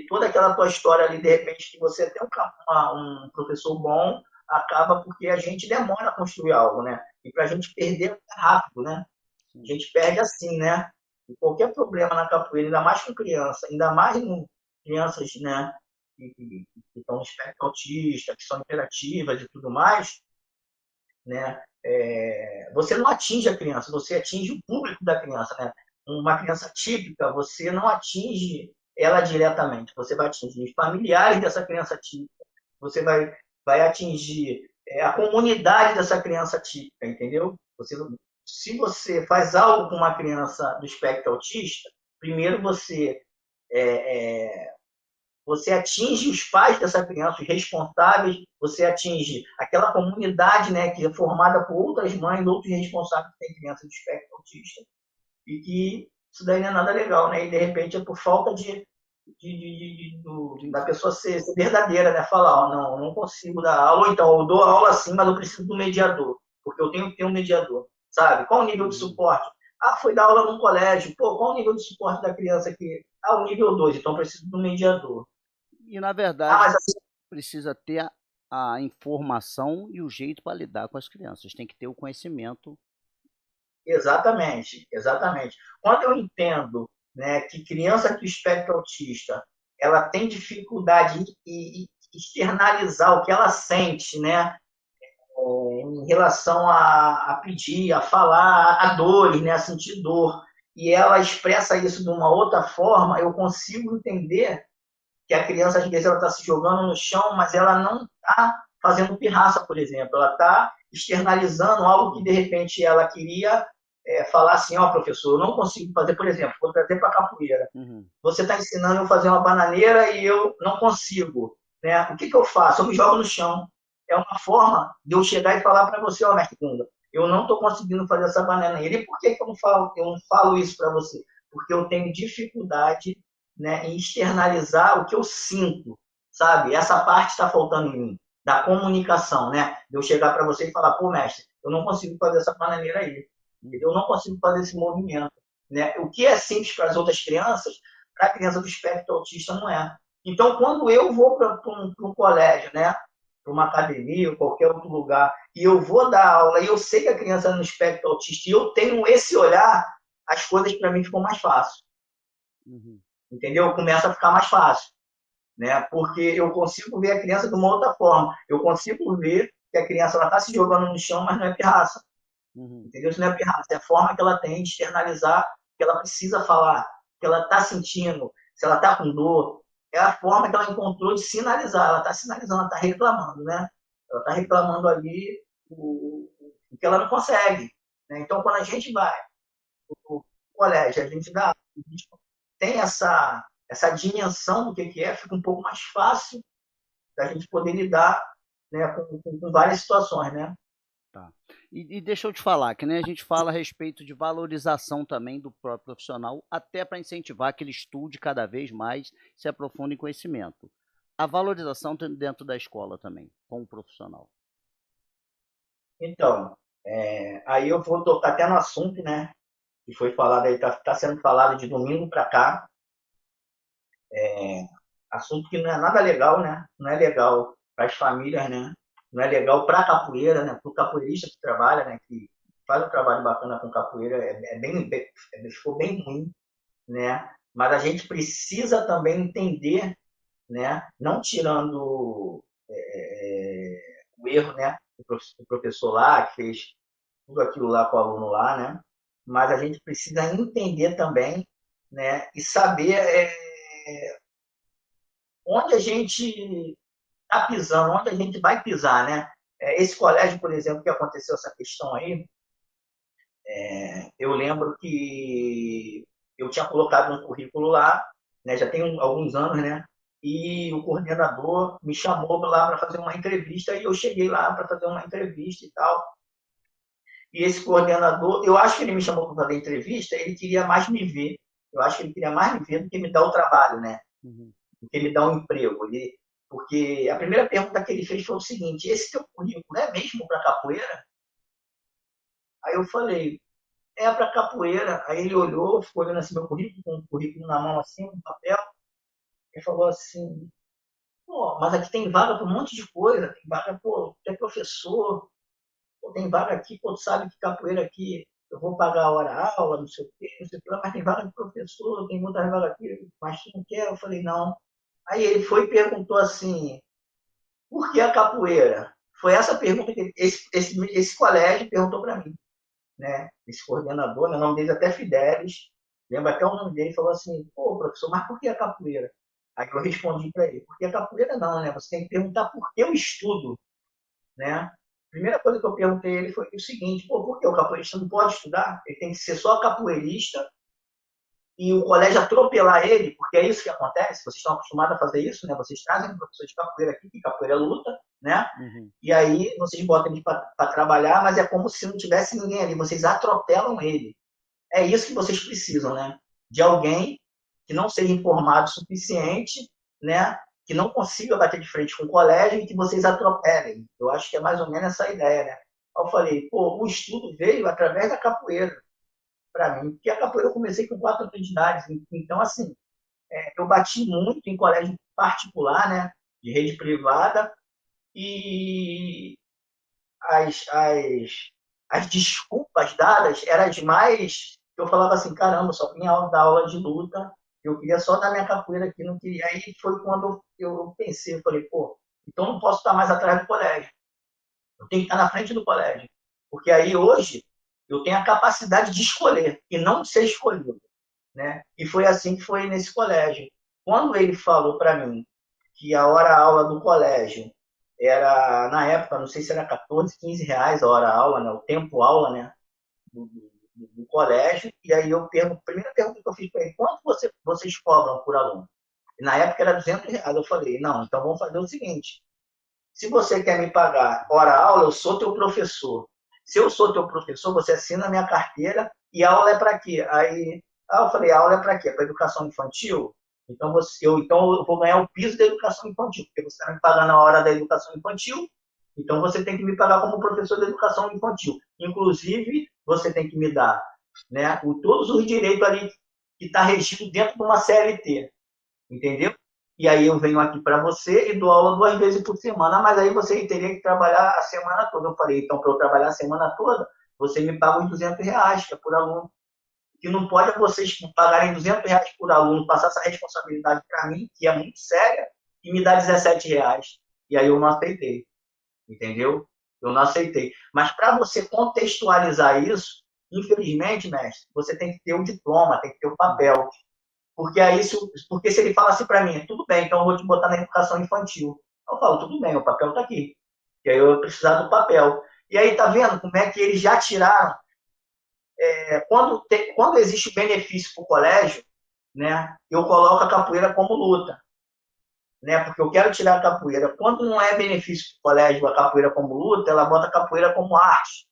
toda aquela tua história ali, de repente, que você tem um professor bom, acaba porque a gente demora a construir algo, né? E para a gente perder é rápido, né? A gente perde assim, né? E qualquer problema na capoeira, ainda mais com criança, ainda mais com crianças, né, que estão no espectro autista, que são imperativas e tudo mais, né? Você não atinge a criança, você atinge o público da criança, né? Uma criança típica, você não atinge ela diretamente, você vai atingir os familiares dessa criança típica, você vai atingir a comunidade dessa criança típica, entendeu? Se você faz algo com uma criança do espectro autista, primeiro você atinge os pais dessa criança, os responsáveis, você atinge aquela comunidade, né, que é formada por outras mães, outros responsáveis que têm criança de espectro autista, e que isso daí não é nada legal, né? E de repente é por falta da pessoa ser verdadeira, né? Falar, não consigo dar aula, ou então eu dou aula sim, mas eu preciso do mediador, porque eu tenho que ter um mediador, sabe? Qual o nível de suporte? Foi dar aula num colégio, pô, qual o nível de suporte da criança aqui? O nível 2, então eu preciso do mediador. E, na verdade, mas assim, precisa ter a informação e o jeito para lidar com as crianças. Tem que ter o conhecimento. exatamente, exatamente. Quando eu entendo, né, que criança com espectro autista, ela tem dificuldade em externalizar o que ela sente, né, em relação a pedir, a falar, a dores, né, a sentir dor, e ela expressa isso de uma outra forma, eu consigo entender que a criança, às vezes, ela está se jogando no chão, mas ela não está fazendo pirraça, por exemplo, ela está externalizando algo que, de repente, ela queria falar assim, ó, professor, eu não consigo fazer, por exemplo, vou trazer para a capoeira. Você está ensinando eu a fazer uma bananeira e eu não consigo. Né? O que eu faço? Eu me jogo no chão. É uma forma de eu chegar e falar para você, ó, mestre Gunga, eu não estou conseguindo fazer essa bananeira. E por que eu não falo isso para você? Porque eu tenho dificuldade, né, em externalizar o que eu sinto, sabe? Essa parte está faltando em mim, da comunicação, né? De eu chegar para você e falar, pô, mestre, eu não consigo fazer essa bananeira aí. Eu não consigo fazer esse movimento. Né? O que é simples para as outras crianças, para a criança do espectro autista não é. Então, quando eu vou para um colégio, né, para uma academia ou qualquer outro lugar, e eu vou dar aula, e eu sei que a criança é no espectro autista, e eu tenho esse olhar, as coisas para mim ficam mais fáceis. Entendeu? Começa a ficar mais fácil. né? Porque eu consigo ver a criança de uma outra forma. Eu consigo ver que a criança está se jogando no chão, mas não é pirraça. Uhum. Entendeu? Isso não é pirraça, é a forma que ela tem de externalizar, que ela precisa falar, que ela está sentindo, se ela está com dor. É a forma que ela encontrou de sinalizar. Ela está sinalizando, ela está reclamando, né? Ela está reclamando ali o que ela não consegue. Né? Então, quando a gente vai para o colégio, a gente tem essa dimensão do que é, fica um pouco mais fácil da gente poder lidar, né, com várias situações, né? Tá. E deixa eu te falar, que nem a gente fala a respeito de valorização também do próprio profissional, até para incentivar que ele estude cada vez mais, se aprofunde em conhecimento. A valorização dentro da escola também, com o profissional. Então, aí eu vou tocar até no assunto, né? Que foi falado aí, tá sendo falado de domingo para cá. Assunto que não é nada legal, né? Não é legal para as famílias, né? Não é legal para a capoeira, né? Para o capoeirista que trabalha, né? Que faz um trabalho bacana com capoeira, ficou bem ruim, né? Mas a gente precisa também entender, né? Não tirando o erro, né? O professor lá que fez tudo aquilo lá com o aluno lá, né? Mas a gente precisa entender também, né? E saber onde a gente está pisando, onde a gente vai pisar, né? Esse colégio, por exemplo, que aconteceu essa questão aí, eu lembro que eu tinha colocado um currículo lá, né? Já tem alguns anos, né? E o coordenador me chamou lá para fazer uma entrevista e eu cheguei lá para fazer uma entrevista e tal. E esse coordenador, eu acho que ele me chamou para fazer entrevista, ele queria mais me ver. Eu acho que ele queria mais me ver do que me dar o trabalho, né? Uhum. Do que me dar um emprego. Porque a primeira pergunta que ele fez foi o seguinte: esse teu currículo é mesmo para capoeira? Aí eu falei: é para capoeira. Aí ele olhou, ficou olhando assim meu currículo, com o currículo na mão assim, no papel, e falou assim: pô, mas aqui tem vaga para um monte de coisa, tem vaga, pô, tu é professor, pô, tem vaga aqui, pô, tu sabe que capoeira aqui eu vou pagar a hora-aula, não sei o quê, não sei o quê, mas tem vaga de professor, tem muitas vagas aqui, mas tu não quer? Eu falei: não. Aí ele foi e perguntou assim: por que a capoeira? Foi essa pergunta que esse colégio perguntou para mim, né? Esse coordenador, né? O nome dele é até Fidelis, lembra até o nome dele, falou assim: pô, professor, mas por que a capoeira? Aí eu respondi para ele: porque a capoeira não, né? Você tem que perguntar por que eu estudo, né? A primeira coisa que eu perguntei a ele foi o seguinte: pô, por que o capoeirista não pode estudar? Ele tem que ser só capoeirista e o colégio atropelar ele, porque é isso que acontece, vocês estão acostumados a fazer isso, né? Vocês trazem um professor de capoeira aqui, que capoeira é luta, né? Uhum. E aí vocês botam ele para trabalhar, mas é como se não tivesse ninguém ali, vocês atropelam ele. É isso que vocês precisam, né? De alguém que não seja informado o suficiente, né? Que não consiga bater de frente com o colégio e que vocês atropelem. Eu acho que é mais ou menos essa a ideia, né? Aí eu falei: pô, o estudo veio através da capoeira para mim, porque a capoeira eu comecei com 4 anos de idade. Então, assim, eu bati muito em colégio particular, né? De rede privada, e as, as, as desculpas dadas eram as mais. Eu falava assim: caramba, só tinha aula da aula de luta, eu queria só dar minha capoeira aqui, não queria. Aí foi quando eu pensei: eu falei, pô, então não posso estar mais atrás do colégio, eu tenho que estar na frente do colégio. Porque aí hoje eu tenho a capacidade de escolher e não ser escolhido, né? E foi assim que foi nesse colégio. Quando ele falou para mim que a hora-aula do colégio era, na época, não sei se era 14, 15 reais a hora-aula, né? O tempo-aula, né? Do colégio. E aí a primeira pergunta que eu fiz para ele: quanto vocês cobram por aluno? E na época era 200 reais. Eu falei: não, então vamos fazer o seguinte: se você quer me pagar hora-aula, eu sou teu professor. Se eu sou teu professor, você assina a minha carteira e a aula é para quê? Aí eu falei: a aula é para quê? Para educação infantil? Então eu vou ganhar o piso da educação infantil, porque você está me pagando a hora da educação infantil, então você tem que me pagar como professor de educação infantil. Inclusive, você tem que me dar, né, todos os direitos ali que está regido dentro de uma CLT, entendeu? E aí eu venho aqui para você e dou aula 2 vezes por semana, mas aí você teria que trabalhar a semana toda. Eu falei: então, para eu trabalhar a semana toda, você me paga os 200 reais, que é por aluno. O que não pode é vocês pagarem 200 reais por aluno, passar essa responsabilidade para mim, que é muito séria, e me dá R$ 17. E aí eu não aceitei, entendeu? Eu não aceitei. Mas para você contextualizar isso, infelizmente, mestre, você tem que ter o diploma, tem que ter o papel. Porque aí, porque se ele fala assim para mim, tudo bem, então eu vou te botar na educação infantil. Eu falo, tudo bem, o papel está aqui. E aí eu vou precisar do papel. E aí, tá vendo como é que eles já tiraram? Quando existe o benefício para o colégio, né, eu coloco a capoeira como luta. Né, porque eu quero tirar a capoeira. Quando não é benefício para o colégio a capoeira como luta, ela bota a capoeira como arte.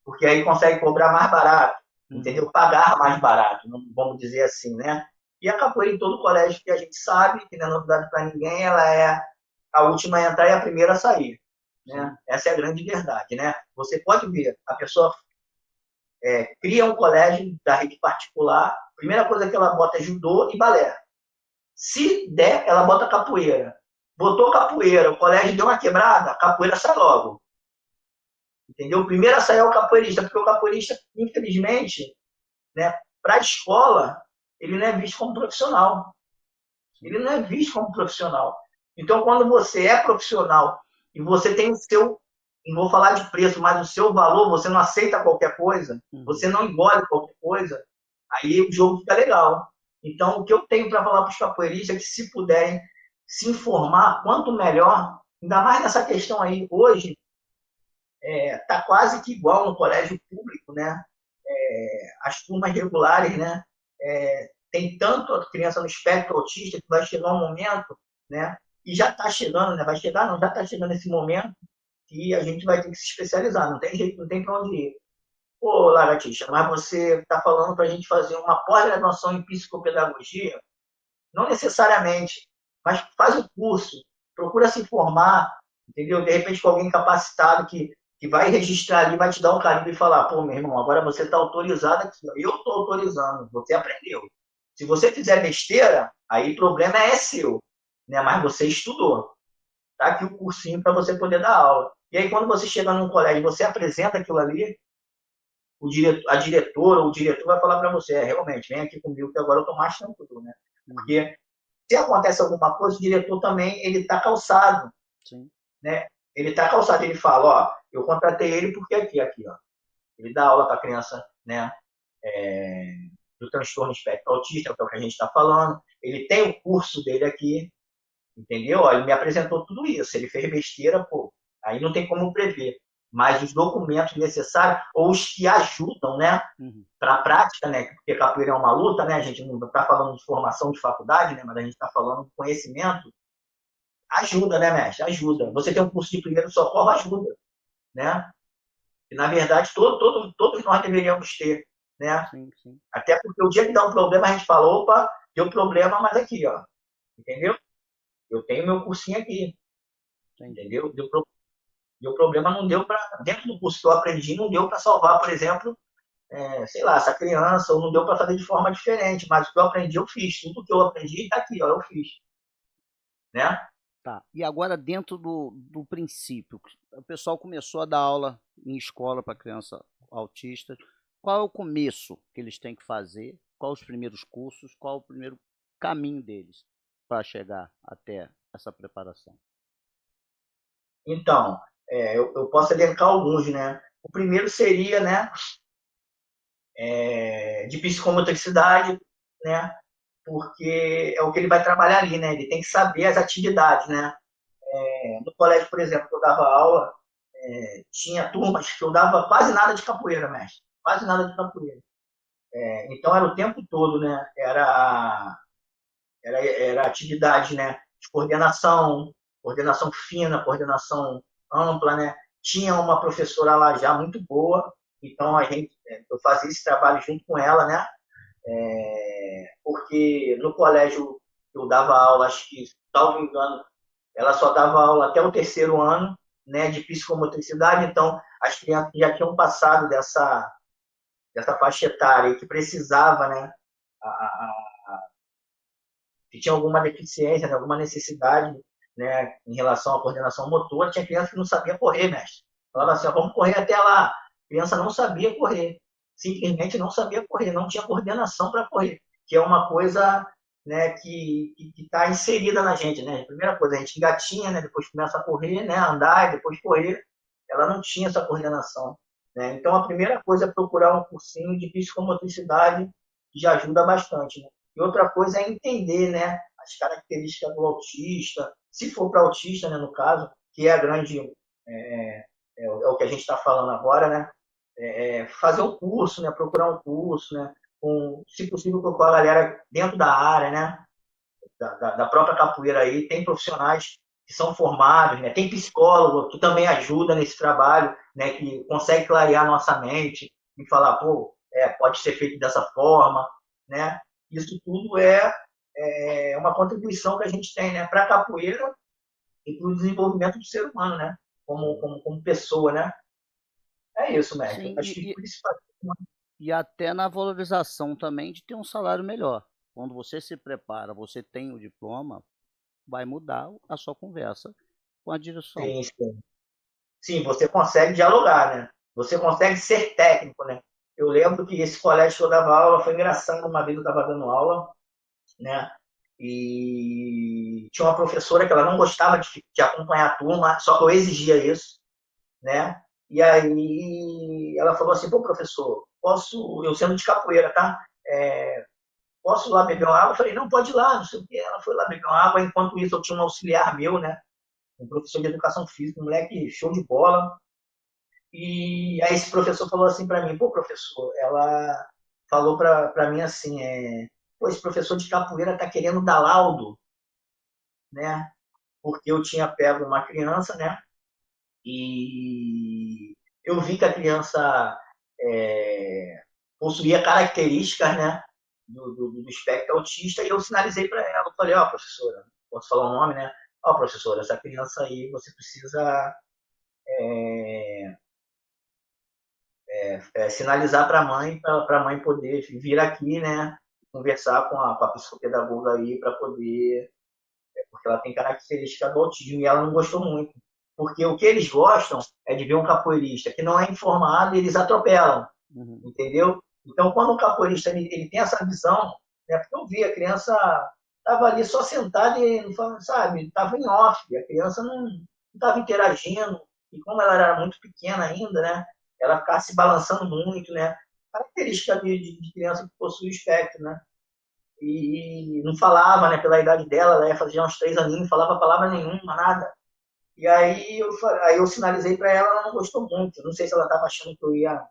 Porque aí consegue cobrar mais barato, entendeu? Pagar mais barato, vamos dizer assim, né? E a capoeira em todo colégio que a gente sabe, que não é novidade para ninguém, ela é a última a entrar e a primeira a sair. Né? Essa é a grande verdade, né? Você pode ver, a pessoa cria um colégio da rede particular, a primeira coisa que ela bota é judô e balé. Se der, ela bota capoeira. Botou capoeira, o colégio deu uma quebrada, a capoeira sai logo. Entendeu? O primeiro a sair é o capoeirista, porque o capoeirista, infelizmente, né, para a escola, ele não é visto como profissional. Ele não é visto como profissional. Então, quando você é profissional e você tem o seu, não vou falar de preço, mas o seu valor, você não aceita qualquer coisa, você não engole qualquer coisa, aí o jogo fica legal. Então, o que eu tenho para falar para os capoeiristas é que, se puderem se informar, quanto melhor, ainda mais nessa questão aí, hoje, tá quase que igual no colégio público, né? As turmas regulares, né? Tem tanto a criança no espectro autista que vai chegar um momento, né? E já está chegando, né? Vai chegar, não, já está chegando esse momento que a gente vai ter que se especializar, não tem jeito, não tem para onde ir. Pô, Lagartixa, mas você está falando para a gente fazer uma pós-graduação em psicopedagogia? Não necessariamente, mas faz o curso, procura se informar, entendeu? De repente com alguém capacitado que vai registrar ali, vai te dar um carimbo e falar, pô, meu irmão, agora você está autorizado aqui, eu estou autorizando, você aprendeu. Se você fizer besteira, aí o problema é seu, né? Mas você estudou. Tá aqui o cursinho para você poder dar aula. E aí, quando você chega num colégio, você apresenta aquilo ali, a diretora ou o diretor vai falar para você, realmente, vem aqui comigo que agora eu estou mais tranquilo, né? Porque se acontece alguma coisa, o diretor também, ele está calçado. Sim. Né? Ele está calçado, ele fala, ó, eu contratei ele porque aqui, ó. Ele dá aula para criança, né? Do transtorno espectro autista, que é o que a gente está falando. Ele tem o curso dele aqui, entendeu? Ó, ele me apresentou tudo isso. Ele fez besteira, pô, aí não tem como prever. Mas os documentos necessários, ou os que ajudam, né? Para a prática, né? Porque capoeira é uma luta, né? A gente não está falando de formação de faculdade, né? Mas a gente está falando de conhecimento. Ajuda, né, mestre? Ajuda. Você tem um curso de primeiro socorro, ajuda, né? E, na verdade, todos nós deveríamos ter, né? Sim, sim. Até porque o dia que dá um problema, a gente fala, opa, deu problema, mas aqui, ó. Entendeu? Eu tenho meu cursinho aqui. Sim. Entendeu? Deu problema, não deu para... Dentro do curso que eu aprendi, não deu para salvar, por exemplo, sei lá, essa criança, ou não deu para fazer de forma diferente, mas o que eu aprendi, eu fiz. Tudo que eu aprendi está aqui, ó, eu fiz. Né? Tá. E agora, dentro do princípio, o pessoal começou a dar aula em escola para criança autista. Qual é o começo que eles têm que fazer? Quais os primeiros cursos? Qual o primeiro caminho deles para chegar até essa preparação? Então, eu posso elencar alguns, né? O primeiro seria, né, de psicomotricidade, né? Porque é o que ele vai trabalhar ali, né? Ele tem que saber as atividades, né? No colégio, por exemplo, que eu dava aula, tinha turmas que eu dava quase nada de capoeira, mestre. Quase nada de capoeira. Então era o tempo todo, né? Era atividade, né? De coordenação fina, coordenação ampla, né? Tinha uma professora lá já muito boa, então eu fazia esse trabalho junto com ela, né? Porque no colégio eu dava aula, acho que, salvo engano, ela só dava aula até o terceiro ano, né, de psicomotricidade, então as crianças já tinham passado dessa faixa etária que precisava, né, que tinha alguma deficiência, né, alguma necessidade, né, em relação à coordenação motora. Tinha criança que não sabia correr, mestre. Falava assim, ó, vamos correr até lá. A criança não sabia correr, simplesmente não sabia correr, não tinha coordenação para correr, que é uma coisa né, que está inserida na gente, né? A primeira coisa, a gente engatinha, né? Depois começa a correr, né? Andar e depois correr. Ela não tinha essa coordenação, né? Então, a primeira coisa é procurar um cursinho de psicomotricidade, que já ajuda bastante, né? E outra coisa é entender, né, as características do autista, se for para autista, né, no caso, que é a grande é o que a gente está falando agora, né? Fazer um curso, né? Procurar um curso, né? Se possível, procurar a galera dentro da área, né? Da própria capoeira aí, tem profissionais que são formados, né? Tem psicólogo que também ajuda nesse trabalho, né? Que consegue clarear nossa mente e falar, pô, pode ser feito dessa forma, né? Isso tudo é uma contribuição que a gente tem, né? Para a capoeira e para o desenvolvimento do ser humano, né? Como pessoa, né? É isso, mestre. Sim, Acho que principalmente. e até na valorização também de ter um salário melhor. Quando você se prepara, você tem o diploma, vai mudar a sua conversa com a direção. Sim, sim. Sim, você consegue dialogar, né? Você consegue ser técnico, né? Eu lembro que esse colégio que eu dava aula foi engraçado. Uma vez eu estava dando aula, né? E tinha uma professora que ela não gostava de acompanhar a turma, só que eu exigia isso, né? E aí ela falou assim, pô, professor, eu sendo de capoeira, tá? Posso ir lá beber uma água? Eu falei, não, pode ir lá, não sei o quê. Ela foi lá beber uma água, enquanto isso eu tinha um auxiliar meu, né? Um professor de educação física, um moleque show de bola. E aí esse professor falou assim para mim, pô, professor, ela falou para mim assim, pô, esse professor de capoeira tá querendo dar laudo, né? Porque eu tinha pego uma criança, né? E eu vi que a criança possuía características, né? Do espectro autista e eu sinalizei para ela, eu falei, ó, professora, posso falar o nome, né? Ó, professora, essa criança aí você precisa sinalizar para a mãe poder vir aqui, né, conversar com a psicopedagoga aí para poder, porque ela tem característica do autismo e ela não gostou muito, porque o que eles gostam é de ver um capoeirista que não é informado e eles atropelam, Uhum. entendeu? Então, quando o capoeirista ele tem essa visão, né, porque eu vi a criança estava ali só sentada e não falava, sabe, estava em off, a criança não estava interagindo e como ela era muito pequena ainda, né, ela ficava se balançando muito, né, característica de criança que possui espectro, né, e não falava, né, pela idade dela, ela ia fazer uns 3 aninhos, não falava palavra nenhuma, nada. E aí eu sinalizei para ela, ela não gostou muito. Não sei se ela estava achando que eu ia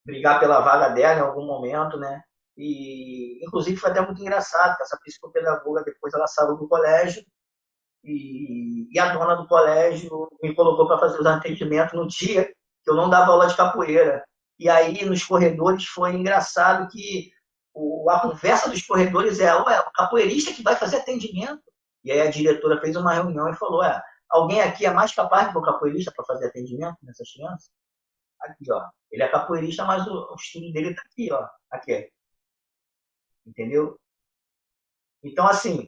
brigar pela vaga dela em algum momento, né? E, inclusive, foi até muito engraçado, que essa psicopedagoga, depois ela saiu do colégio e a dona do colégio me colocou para fazer os atendimentos no dia que eu não dava aula de capoeira. E aí, nos corredores, foi engraçado que a conversa dos corredores é, ué, o capoeirista que vai fazer atendimento. E aí a diretora fez uma reunião e falou, alguém aqui é mais capaz do que o capoeirista para fazer atendimento nessas crianças? Aqui, ó. Ele é capoeirista, mas o estudo dele tá aqui, ó. Aqui, entendeu? Então, assim,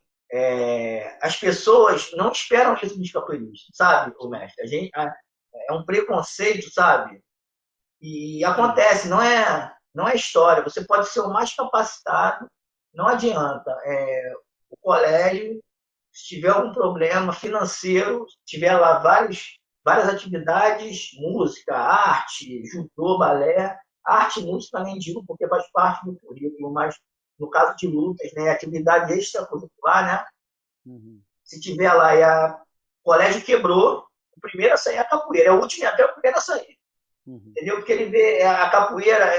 as pessoas não esperam isso dos capoeiristas, sabe, o mestre? É um preconceito, sabe? E Sim. acontece, não é história. Você pode ser o mais capacitado, não adianta. O colégio, se tiver algum problema financeiro, se tiver lá várias atividades, música, arte, judô, balé, arte e música nem digo, porque faz parte do currículo, mas no caso de lutas, né, atividade extracurricular, né, Uhum. se tiver lá e o colégio quebrou, o primeiro a sair é a capoeira, é o último até o primeiro a sair, Uhum. entendeu? Porque ele vê a capoeira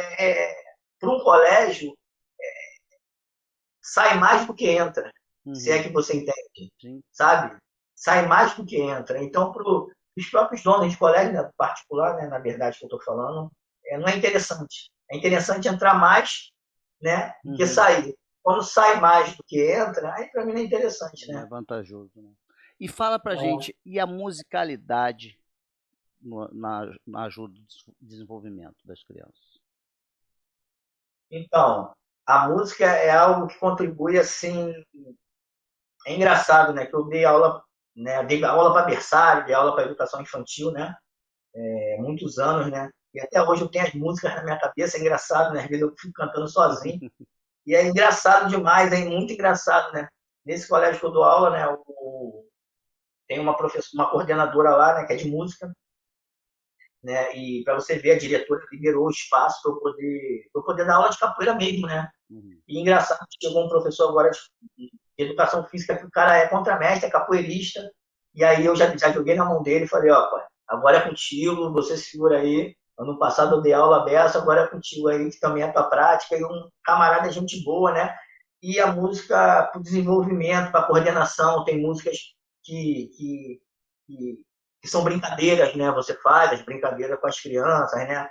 para um colégio sai mais do que entra, se é Uhum. que você entende, Sim. sabe? Sai mais do que entra. Então, para os próprios donos de colégio, né, particular, né, na verdade que eu estou falando, não é interessante. É interessante entrar mais, né, do que Uhum. sair. Quando sai mais do que entra, aí para mim não é interessante, Não é né? vantajoso, né? E fala pra gente, e a musicalidade na ajuda do desenvolvimento das crianças? Então, a música é algo que contribui assim. É engraçado, né? Que eu dei aula, né? Dei aula para berçário, dei aula para educação infantil, né? Muitos anos, né? E até hoje eu tenho as músicas na minha cabeça, é engraçado, né? Às vezes eu fico cantando sozinho. E é engraçado demais, é muito engraçado, né? Nesse colégio que eu dou aula, né, tem uma professora, uma coordenadora lá, né, que é de música, né? E para você ver, a diretora liberou o espaço para eu poder dar aula de capoeira mesmo, né? Uhum. E engraçado, chegou um professor agora de educação física que o cara é contramestre, é capoeirista, e aí eu já joguei na mão dele e falei, ó, pai, agora é contigo, você segura aí. Ano passado eu dei aula aberta, agora é contigo aí, que também é tua prática, e um camarada gente boa, né? E a música para o desenvolvimento, para a coordenação, tem músicas que, que, que, que são brincadeiras, né? Você faz as brincadeiras com as crianças, né?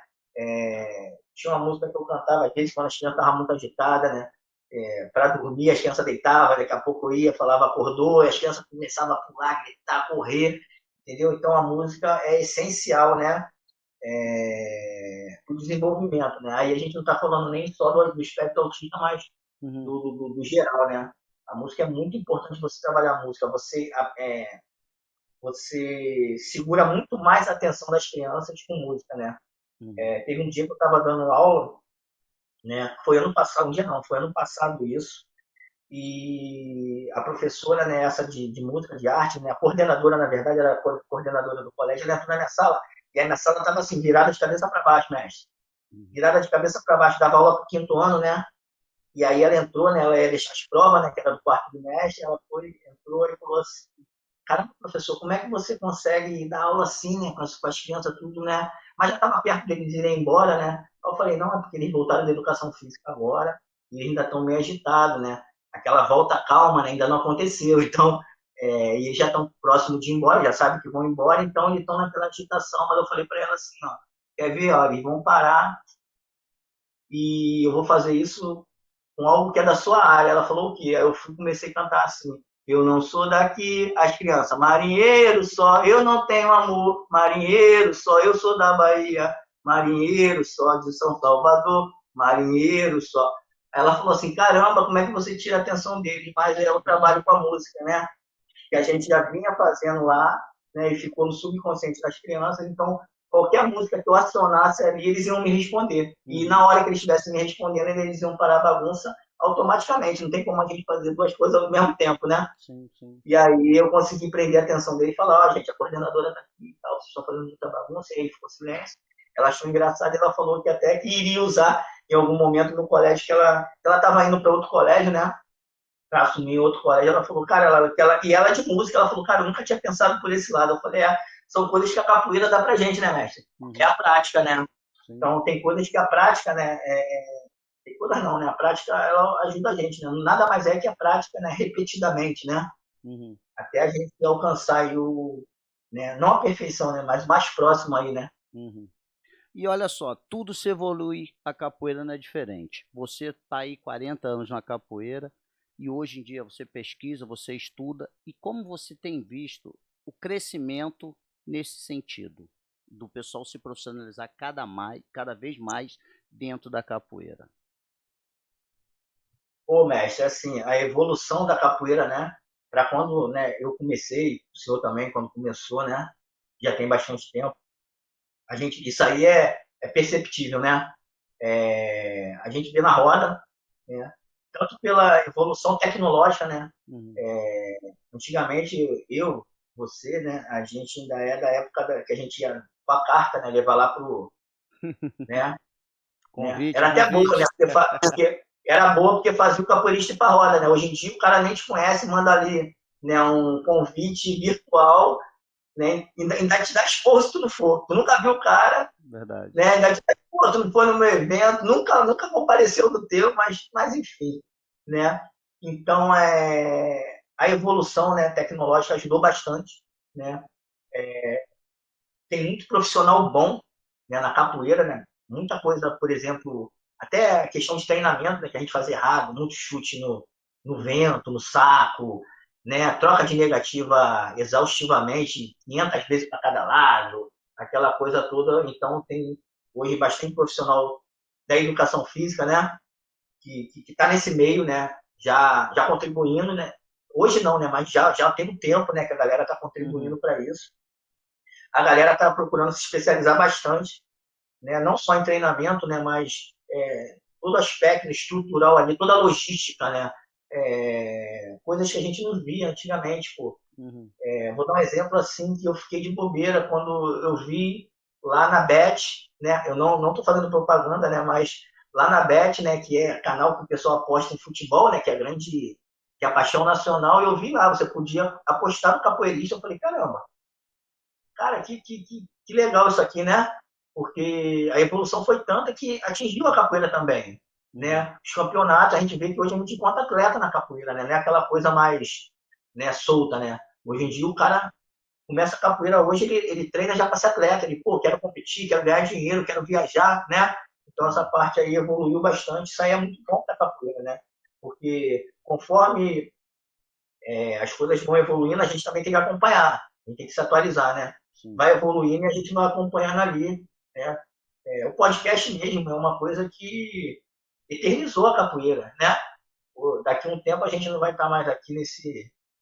Tinha uma música que eu cantava às vezes quando as crianças estavam muito agitadas, né? Para dormir, as crianças deitavam, daqui a pouco eu ia, falava acordou, e as crianças começavam a pular, gritar, correr, entendeu? Então a música é essencial, né? Para o desenvolvimento, né? Aí a gente não está falando nem só do espectro autista, mas Uhum. do geral, né? A música é muito importante você trabalhar a música, você segura muito mais a atenção das crianças com música, né? Uhum. Teve um dia que eu estava dando aula, né? Foi ano passado, um dia não, foi ano passado isso, e a professora, né, essa de música, de arte, né, a coordenadora, na verdade, era a coordenadora do colégio, ela entrou na minha sala, e aí na sala estava assim, virada de cabeça para baixo, mestre. Uhum. Virada de cabeça para baixo, dava aula para o quinto ano, né? E aí ela entrou, né, ela ia deixar as provas, né, que era do quarto do mestre, ela entrou e falou assim, caramba, professor, como é que você consegue dar aula assim, né, com as crianças, tudo, né? Mas já estava perto deles irem embora, né? Eu falei, não, é porque eles voltaram da educação física agora e eles ainda estão meio agitados, né? Aquela volta calma, né, ainda não aconteceu, então, e eles já estão próximos de ir embora, já sabem que vão embora, então eles estão naquela agitação, mas eu falei para ela assim, ó, quer ver, ó, eles vão parar e eu vou fazer isso com algo que é da sua área. Ela falou o quê? Aí eu comecei a cantar assim. Eu não sou daqui, as crianças, marinheiro só, eu não tenho amor, marinheiro só, eu sou da Bahia, marinheiro só de São Salvador, marinheiro só. Ela falou assim, caramba, como é que você tira a atenção dele? Mas é o trabalho com a música, né? Que a gente já vinha fazendo lá, né? E ficou no subconsciente das crianças, então qualquer música que eu acionasse ali, eles iam me responder. E Uhum. na hora que eles estivessem me respondendo, eles iam parar a bagunça automaticamente. Não tem como a gente fazer duas coisas ao mesmo tempo, né? Sim, sim. E aí eu consegui prender a atenção dele e falar, ó, oh, gente, a coordenadora está aqui e tal, vocês estão fazendo muita bagunça. E aí ficou silêncio. Ela achou engraçado e ela falou que até que iria usar em algum momento no colégio, que ela estava indo para outro colégio, né? Para assumir outro colégio. Ela falou, cara, e ela de música, ela falou, cara, eu nunca tinha pensado por esse lado. Eu falei, são coisas que a capoeira dá pra gente, né, mestre? É Uhum. a prática, né? Sim. Então, tem coisas que a prática, né? Tem coisas não, né? A prática, ela ajuda a gente, né? Nada mais é que a prática, né? Repetidamente, né? Uhum. Até a gente alcançar aí né? Não a perfeição, né? Mas mais próximo aí, né? Uhum. E olha só, tudo se evolui, a capoeira não é diferente. Você está aí 40 anos na capoeira e hoje em dia você pesquisa, você estuda. E como você tem visto o crescimento nesse sentido, do pessoal se profissionalizar cada vez mais dentro da capoeira? Pô, mestre, assim, a evolução da capoeira, né? Para quando, né, eu comecei, o senhor também, quando começou, né? Já tem bastante tempo. Isso aí é perceptível, né? A gente vê na roda, né? Tanto pela evolução tecnológica, né? Uhum. Antigamente, você, né? A gente ainda é da época que a gente ia com a carta, né? Levar lá né? Convite, Era até boa, né? convite. Porque era boa porque fazia o capoeirista ir pra roda, né? Hoje em dia o cara nem te conhece, manda ali, né, um convite virtual, né? Ainda te dá esforço se tu não for. Tu nunca viu o cara, Verdade. né? Ainda te dá esforço, tu não foi no meu evento, nunca compareceu no teu, mas enfim, né? Então, a evolução, né, tecnológica ajudou bastante, né? Tem muito profissional bom, né, na capoeira, né? Muita coisa, por exemplo, até a questão de treinamento, né, que a gente faz errado, muito chute no vento, no saco, né? Troca de negativa exaustivamente, 500 vezes para cada lado, aquela coisa toda. Então, tem hoje bastante profissional da educação física, né? Que está nesse meio, né? Já contribuindo, né? Hoje não, né? Mas já tem um tempo, né? Que a galera está Uhum. contribuindo para isso. A galera está procurando se especializar bastante, né? Não só em treinamento, né? Mas todo aspecto estrutural ali, toda a logística, né? Coisas que a gente não via antigamente, pô. Vou dar um exemplo assim que eu fiquei de bobeira quando eu vi lá na Bet, né? Eu não estou fazendo propaganda, né? Mas lá na Bet, né? Que é canal que o pessoal aposta em futebol, né? Que é a paixão nacional. Eu vi lá, você podia apostar no capoeirista. Eu falei, caramba, cara, que legal isso aqui, né? Porque a evolução foi tanta que atingiu a capoeira também, né? Os campeonatos, a gente vê que hoje a gente encontra atleta na capoeira, né? Não é aquela coisa mais, né, solta, né? Hoje em dia o cara começa a capoeira hoje, ele treina já para ser atleta, ele, pô, quero competir, quero ganhar dinheiro, quero viajar, né? Então essa parte aí evoluiu bastante, isso aí é muito bom para a capoeira, né? Porque conforme as coisas vão evoluindo, a gente também tem que acompanhar, a gente tem que se atualizar, né? Sim. Vai evoluindo e a gente vai acompanhando ali, né? O podcast mesmo é uma coisa que eternizou a capoeira, né? Daqui a um tempo a gente não vai estar mais aqui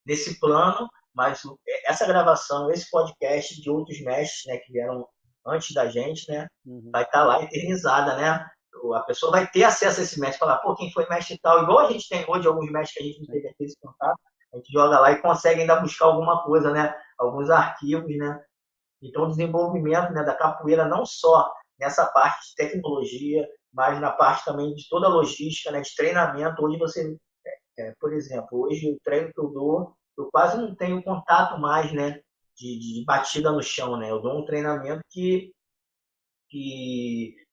nesse plano, mas essa gravação, esse podcast de outros mestres, né, que vieram antes da gente, né, vai estar lá eternizada, né? A pessoa vai ter acesso a esse mestre, falar, pô, quem foi mestre e tal, igual a gente tem hoje alguns mestres que a gente não teve aquele contato, a gente joga lá e consegue ainda buscar alguma coisa, né? Alguns arquivos, né? Então, o desenvolvimento, né, da capoeira, não só nessa parte de tecnologia, mas na parte também de toda a logística, né, de treinamento. Hoje você, por exemplo, hoje o treino que eu dou, eu quase não tenho contato mais, né, de batida no chão, né? Eu dou um treinamento que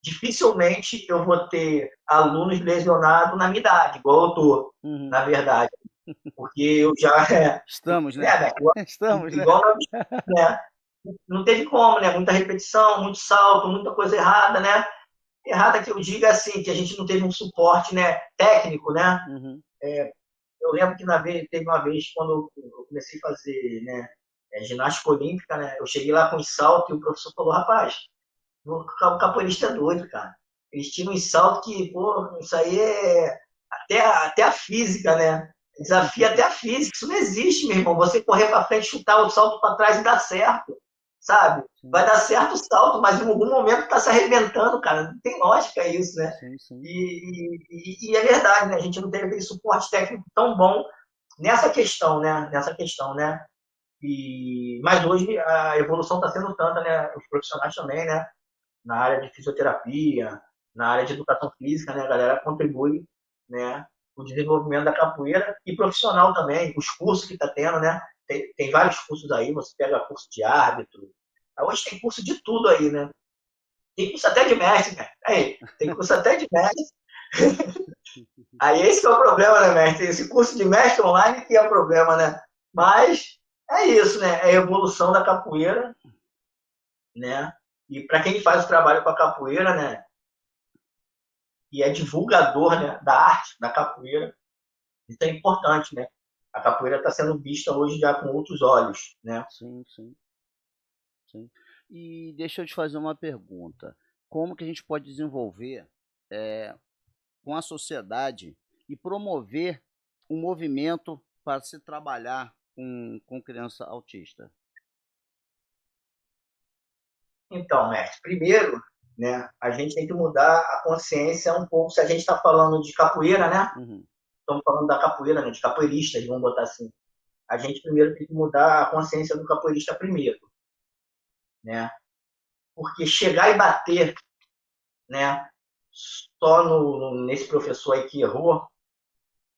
dificilmente eu vou ter alunos lesionados na minha idade, igual eu tô, na verdade. Porque eu já... Estamos, né? né, Estamos, né? igual né? Não teve como, né? Muita repetição, muito salto, muita coisa errada, né? Errada que eu diga assim, que a gente não teve um suporte, né, técnico, né? Eu lembro que teve uma vez quando eu comecei a fazer, né, ginástica olímpica, né? Eu cheguei lá com os saltos e o professor falou, rapaz, o capoeirista é doido, cara. Eles tiram um salto que, pô, isso aí é até a física, né? Desafia até a física. Isso não existe, meu irmão. Você correr para frente, chutar o salto para trás e dar certo, sabe? Vai dar certo o salto, mas em algum momento tá se arrebentando, cara. Não tem lógica isso, né? Sim, sim. E é verdade, né? A gente não teve aquele suporte técnico tão bom nessa questão, né? Mas hoje a evolução está sendo tanta, né? Os profissionais também, né? Na área de fisioterapia, na área de educação física, né? A galera contribui, né? O desenvolvimento da capoeira e profissional também, os cursos que está tendo, né? Tem vários cursos aí, você pega curso de árbitro. Hoje tem curso de tudo aí, né? Tem curso até de mestre, né? Aí, tem curso até de mestre. Aí esse que é o problema, né, mestre? Esse curso de mestre online que é o problema, né? Mas é isso, né? É a evolução da capoeira, né? E para quem faz o trabalho com a capoeira, né? E é divulgador, né, da arte, da capoeira, isso é importante, né? A capoeira está sendo vista hoje já com outros olhos, né? Sim, sim, sim. E deixa eu te fazer uma pergunta. Como que a gente pode desenvolver com a sociedade e promover um movimento para se trabalhar com criança autista? Então, mestre, primeiro, né, a gente tem que mudar a consciência um pouco. Se a gente está falando de capoeira, né? Estamos falando da capoeira, né, de capoeiristas, vamos botar assim. A gente primeiro tem que mudar a consciência do capoeirista primeiro, né? Porque chegar e bater, né, só nesse professor aí que errou,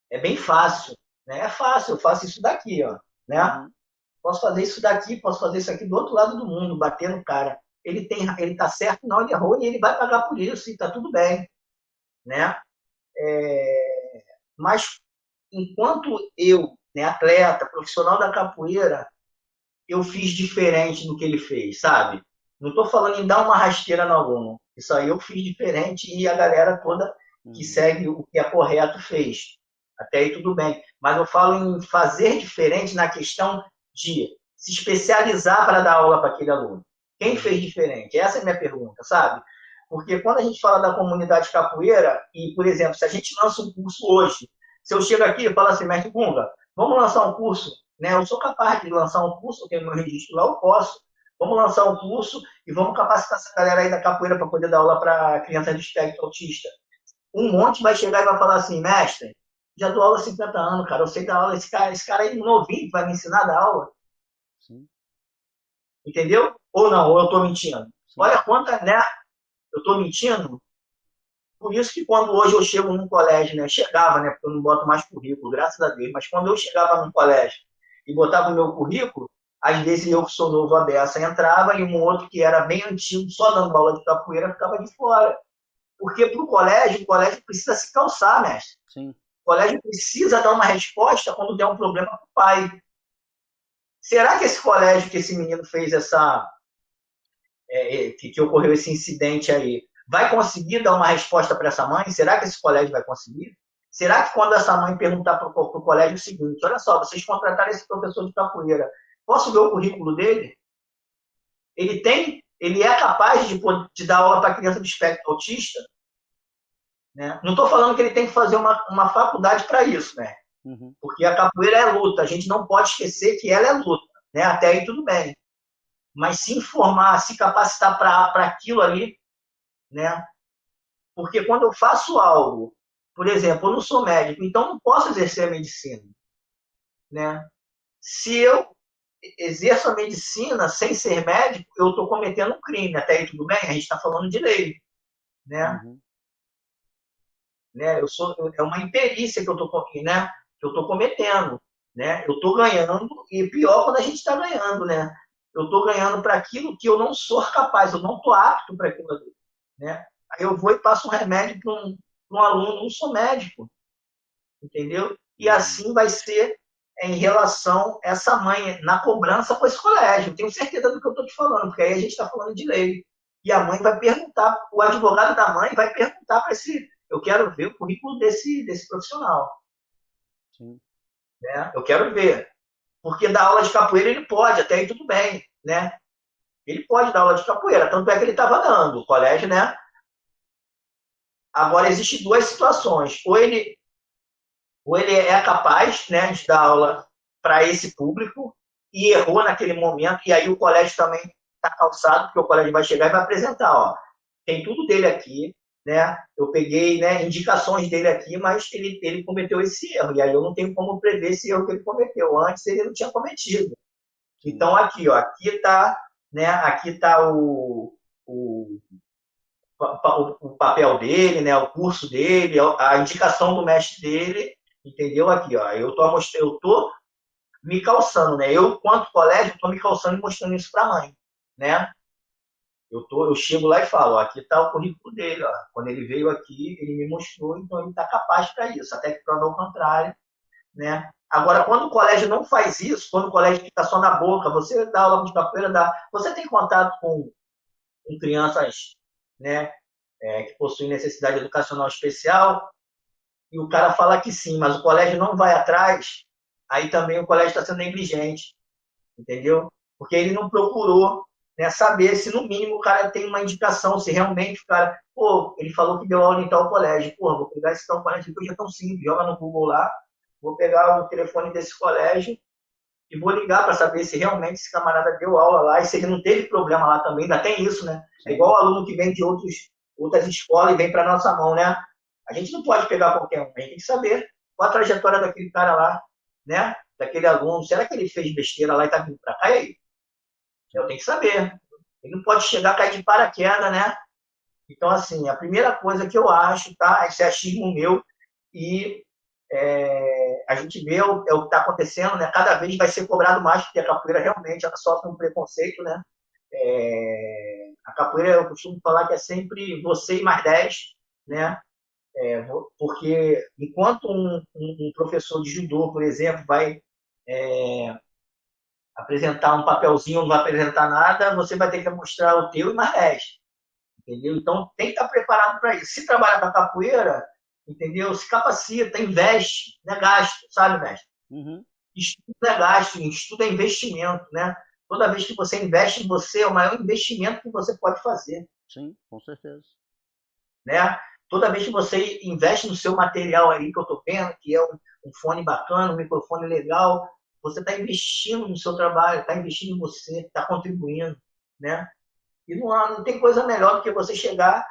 é bem fácil, né? É fácil, eu faço isso daqui, ó, né? Posso fazer isso daqui, posso fazer isso aqui do outro lado do mundo, bater no cara. Ele tá certo, não, ele errou e ele vai pagar por isso e tá tudo bem, né? Mas enquanto eu, né, atleta, profissional da capoeira, eu fiz diferente do que ele fez, sabe? Não estou falando em dar uma rasteira no aluno. Isso aí eu fiz diferente e a galera toda que segue o que é correto fez. Até aí tudo bem. Mas eu falo em fazer diferente na questão de se especializar para dar aula para aquele aluno. Quem fez diferente? Essa é a minha pergunta, sabe? Porque quando a gente fala da comunidade capoeira, e, por exemplo, se a gente lança um curso hoje, se eu chego aqui e falo assim, mestre Gunga, vamos lançar um curso, né? Eu sou capaz de lançar um curso, eu tenho meu registro lá, eu posso. Vamos lançar um curso e vamos capacitar essa galera aí da capoeira para poder dar aula para crianças de espectro autista. Um monte vai chegar e vai falar assim, mestre, já dou aula há 50 anos, cara, eu sei dar aula, esse cara aí novinho que vai me ensinar a dar aula. Sim, Entendeu? Ou não, ou eu estou mentindo. sim. Olha quanta, né? Eu estou mentindo. Por isso que quando hoje eu chego num colégio, né? Chegava, né? Porque eu não boto mais currículo, graças a Deus. Mas quando eu chegava num colégio e botava o meu currículo, às vezes eu que sou novo a beça entrava e um outro que era bem antigo, só dando aula de capoeira, ficava de fora. Porque para o colégio precisa se calçar, mestre. Sim. O colégio precisa dar uma resposta quando der um problema para o pai. Será que esse colégio que esse menino fez que ocorreu esse incidente aí, vai conseguir dar uma resposta para essa mãe? Será que esse colégio vai conseguir? Será que quando essa mãe perguntar para o colégio o seguinte, olha só, vocês contrataram esse professor de capoeira, posso ver o currículo dele? Ele é capaz de dar aula para criança de espectro autista? Né? Não estou falando que ele tem que fazer uma faculdade para isso, né? Uhum. Porque a capoeira é luta, a gente não pode esquecer que ela é luta, né? Até aí tudo bem. Mas se informar, se capacitar para aquilo ali, né? Porque quando eu faço algo, por exemplo, eu não sou médico, então não posso exercer a medicina, né? Se eu exerço a medicina sem ser médico, eu estou cometendo um crime. Até aí tudo bem? A gente está falando de lei, né? Uhum. É uma imperícia que eu estou né? Que eu estou cometendo, né? Eu estou ganhando e pior quando a gente está ganhando, né? Eu estou ganhando para aquilo que eu não sou capaz, eu não estou apto para aquilo ali, né? Aí eu vou e passo um remédio para um aluno, não sou médico, entendeu? E Uhum. assim vai ser em relação a essa mãe, na cobrança com esse colégio. Eu tenho certeza do que eu estou te falando, porque aí a gente está falando de lei. E a mãe vai perguntar, o advogado da mãe vai perguntar para esse. Eu quero ver o currículo desse profissional. Sim. Né? Eu quero ver. Porque dar aula de capoeira ele pode, até aí tudo bem. Né? Ele pode dar aula de capoeira, tanto é que ele estava dando. O colégio, né? Agora, existem duas situações. Ou ele é capaz, né, de dar aula para esse público e errou naquele momento, e aí o colégio também está calçado, porque o colégio vai chegar e vai apresentar, ó, tem tudo dele aqui, né? Eu peguei, né, indicações dele aqui, mas ele cometeu esse erro, e aí eu não tenho como prever esse erro que ele cometeu. Antes ele não tinha cometido. Sim. Então aqui, ó, aqui está, né, aqui tá o, o papel dele, né, o curso dele, a indicação do mestre dele, entendeu? Aqui, ó, eu tô me calçando, né? Eu, quanto colégio, estou me calçando e mostrando isso para a mãe, né? Eu chego lá e falo, ó, aqui está o currículo dele, ó. Quando ele veio aqui, ele me mostrou, então ele está capaz para isso, até que prova o contrário, né? Agora, quando o colégio não faz isso, quando o colégio fica só na boca, você dá aula de capoeira, você tem contato com crianças, né, que possuem necessidade educacional especial, e o cara fala que sim, mas o colégio não vai atrás, aí também o colégio está sendo negligente, entendeu? Porque ele não procurou, né, saber se no mínimo o cara tem uma indicação, se realmente o cara, pô, ele falou que deu aula em tal colégio, pô, vou pegar esse tal colégio que hoje é tão simples, joga no Google lá, vou pegar o telefone desse colégio e vou ligar para saber se realmente esse camarada deu aula lá e se ele não teve problema lá também, ainda tem isso, né? É igual Sim. o aluno que vem de outras escolas e vem para nossa mão, né? A gente não pode pegar qualquer um, a gente tem que saber qual a trajetória daquele cara lá, né? Daquele aluno. Será que ele fez besteira lá e tá vindo para cá? E aí? Eu tenho que saber. Ele não pode chegar, cair de paraquedas, né? Então, assim, a primeira coisa que eu acho, tá? Esse é achismo meu e a gente vê o que está acontecendo, né? Cada vez vai ser cobrado mais, porque a capoeira realmente ela sofre um preconceito, né? A capoeira, eu costumo falar que é sempre você e mais 10, né? Porque enquanto um professor de judô, por exemplo, vai apresentar um papelzinho, não vai apresentar nada, você vai ter que mostrar o teu e mais 10, entendeu? Então tem que estar preparado para isso. Se trabalhar com a capoeira, entendeu? Se capacita, investe, não é gasto, sabe, mestre? Uhum. Estudo é gasto, estudo é investimento, né? Toda vez que você investe em você, é o maior investimento que você pode fazer, Sim, com certeza. né? Toda vez que você investe no seu material aí que eu estou vendo, que é um fone bacana, um microfone legal, você está investindo no seu trabalho, está investindo em você, está contribuindo, né? E não tem coisa melhor do que você chegar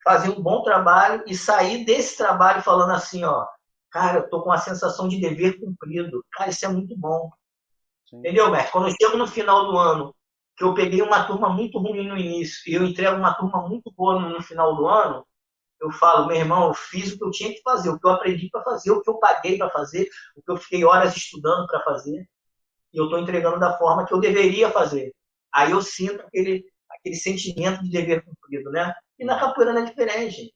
fazer um bom trabalho e sair desse trabalho falando assim, ó, cara, eu tô com uma sensação de dever cumprido. Cara, isso é muito bom. Sim. Entendeu, mestre? Quando eu chego no final do ano, que eu peguei uma turma muito ruim no início e eu entrego uma turma muito boa no final do ano, eu falo, meu irmão, eu fiz o que eu tinha que fazer, o que eu aprendi para fazer, o que eu paguei para fazer, o que eu fiquei horas estudando para fazer, e eu estou entregando da forma que eu deveria fazer. Aí eu sinto aquele sentimento de dever cumprido, né? E na capoeira não é diferente.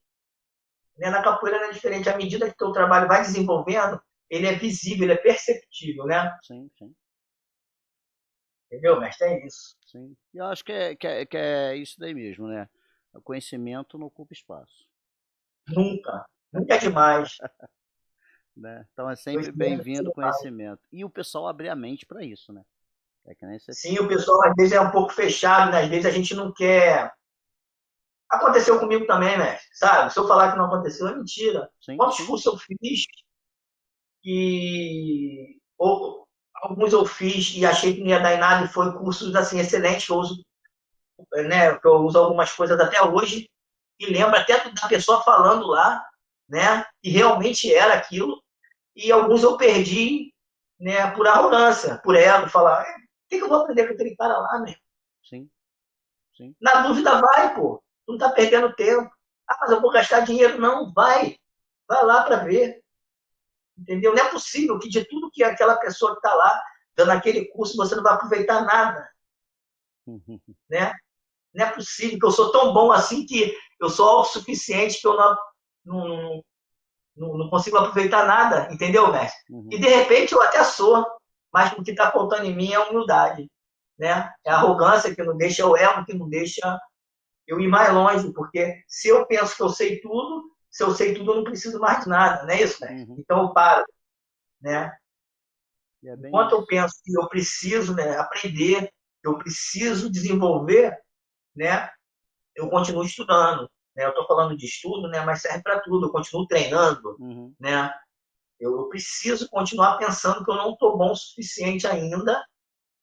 Né? Na capoeira não é diferente. À medida que o teu trabalho vai desenvolvendo, ele é visível, ele é perceptível, né? Sim, sim, Entendeu, mestre? É isso. sim. E eu acho que é isso daí mesmo, né? O conhecimento não ocupa espaço, Nunca. Nunca é demais. né? Então é sempre Conhecimento é bem-vindo o demais. conhecimento. E o pessoal abrir a mente para isso, né? É que nem você. Sim, o pessoal às vezes é um pouco fechado, né? Às vezes a gente não quer. Aconteceu comigo também, mestre, sabe? Se eu falar que não aconteceu, é mentira. Sim, Quantos sim. cursos eu fiz e ou, alguns eu fiz e achei que não ia dar em nada e foi cursos assim excelentes que eu uso, né? Que eu uso algumas coisas até hoje e lembro até da pessoa falando lá, né? E realmente era aquilo. E alguns eu perdi, né? Por arrogância, por ego, falar, o que eu vou aprender com aquele cara lá, né? Sim, sim. Na dúvida vai, pô. Tu não tá perdendo tempo. Ah, mas eu vou gastar dinheiro. Não, vai. Vai lá para ver. Entendeu? Não é possível que de tudo que aquela pessoa que está lá dando aquele curso, você não vai aproveitar nada. Né? Não é possível que eu sou tão bom assim que eu sou autossuficiente que eu não, não consigo aproveitar nada. Entendeu, mestre? E Uhum. de repente eu até sou, mas o que está faltando em mim é a humildade. Né? É a Sim. arrogância que não deixa, é o ego que não deixa eu ir mais longe, porque se eu penso que eu sei tudo, se eu sei tudo, eu não preciso mais de nada, não é isso, né? Uhum. Então eu paro, né? E é bem Enquanto eu isso. penso que eu preciso, né, aprender, eu preciso desenvolver, né? Eu continuo estudando, né? Eu estou falando de estudo, né? Mas serve para tudo. Eu continuo treinando, Uhum. né? Eu preciso continuar pensando que eu não estou bom o suficiente ainda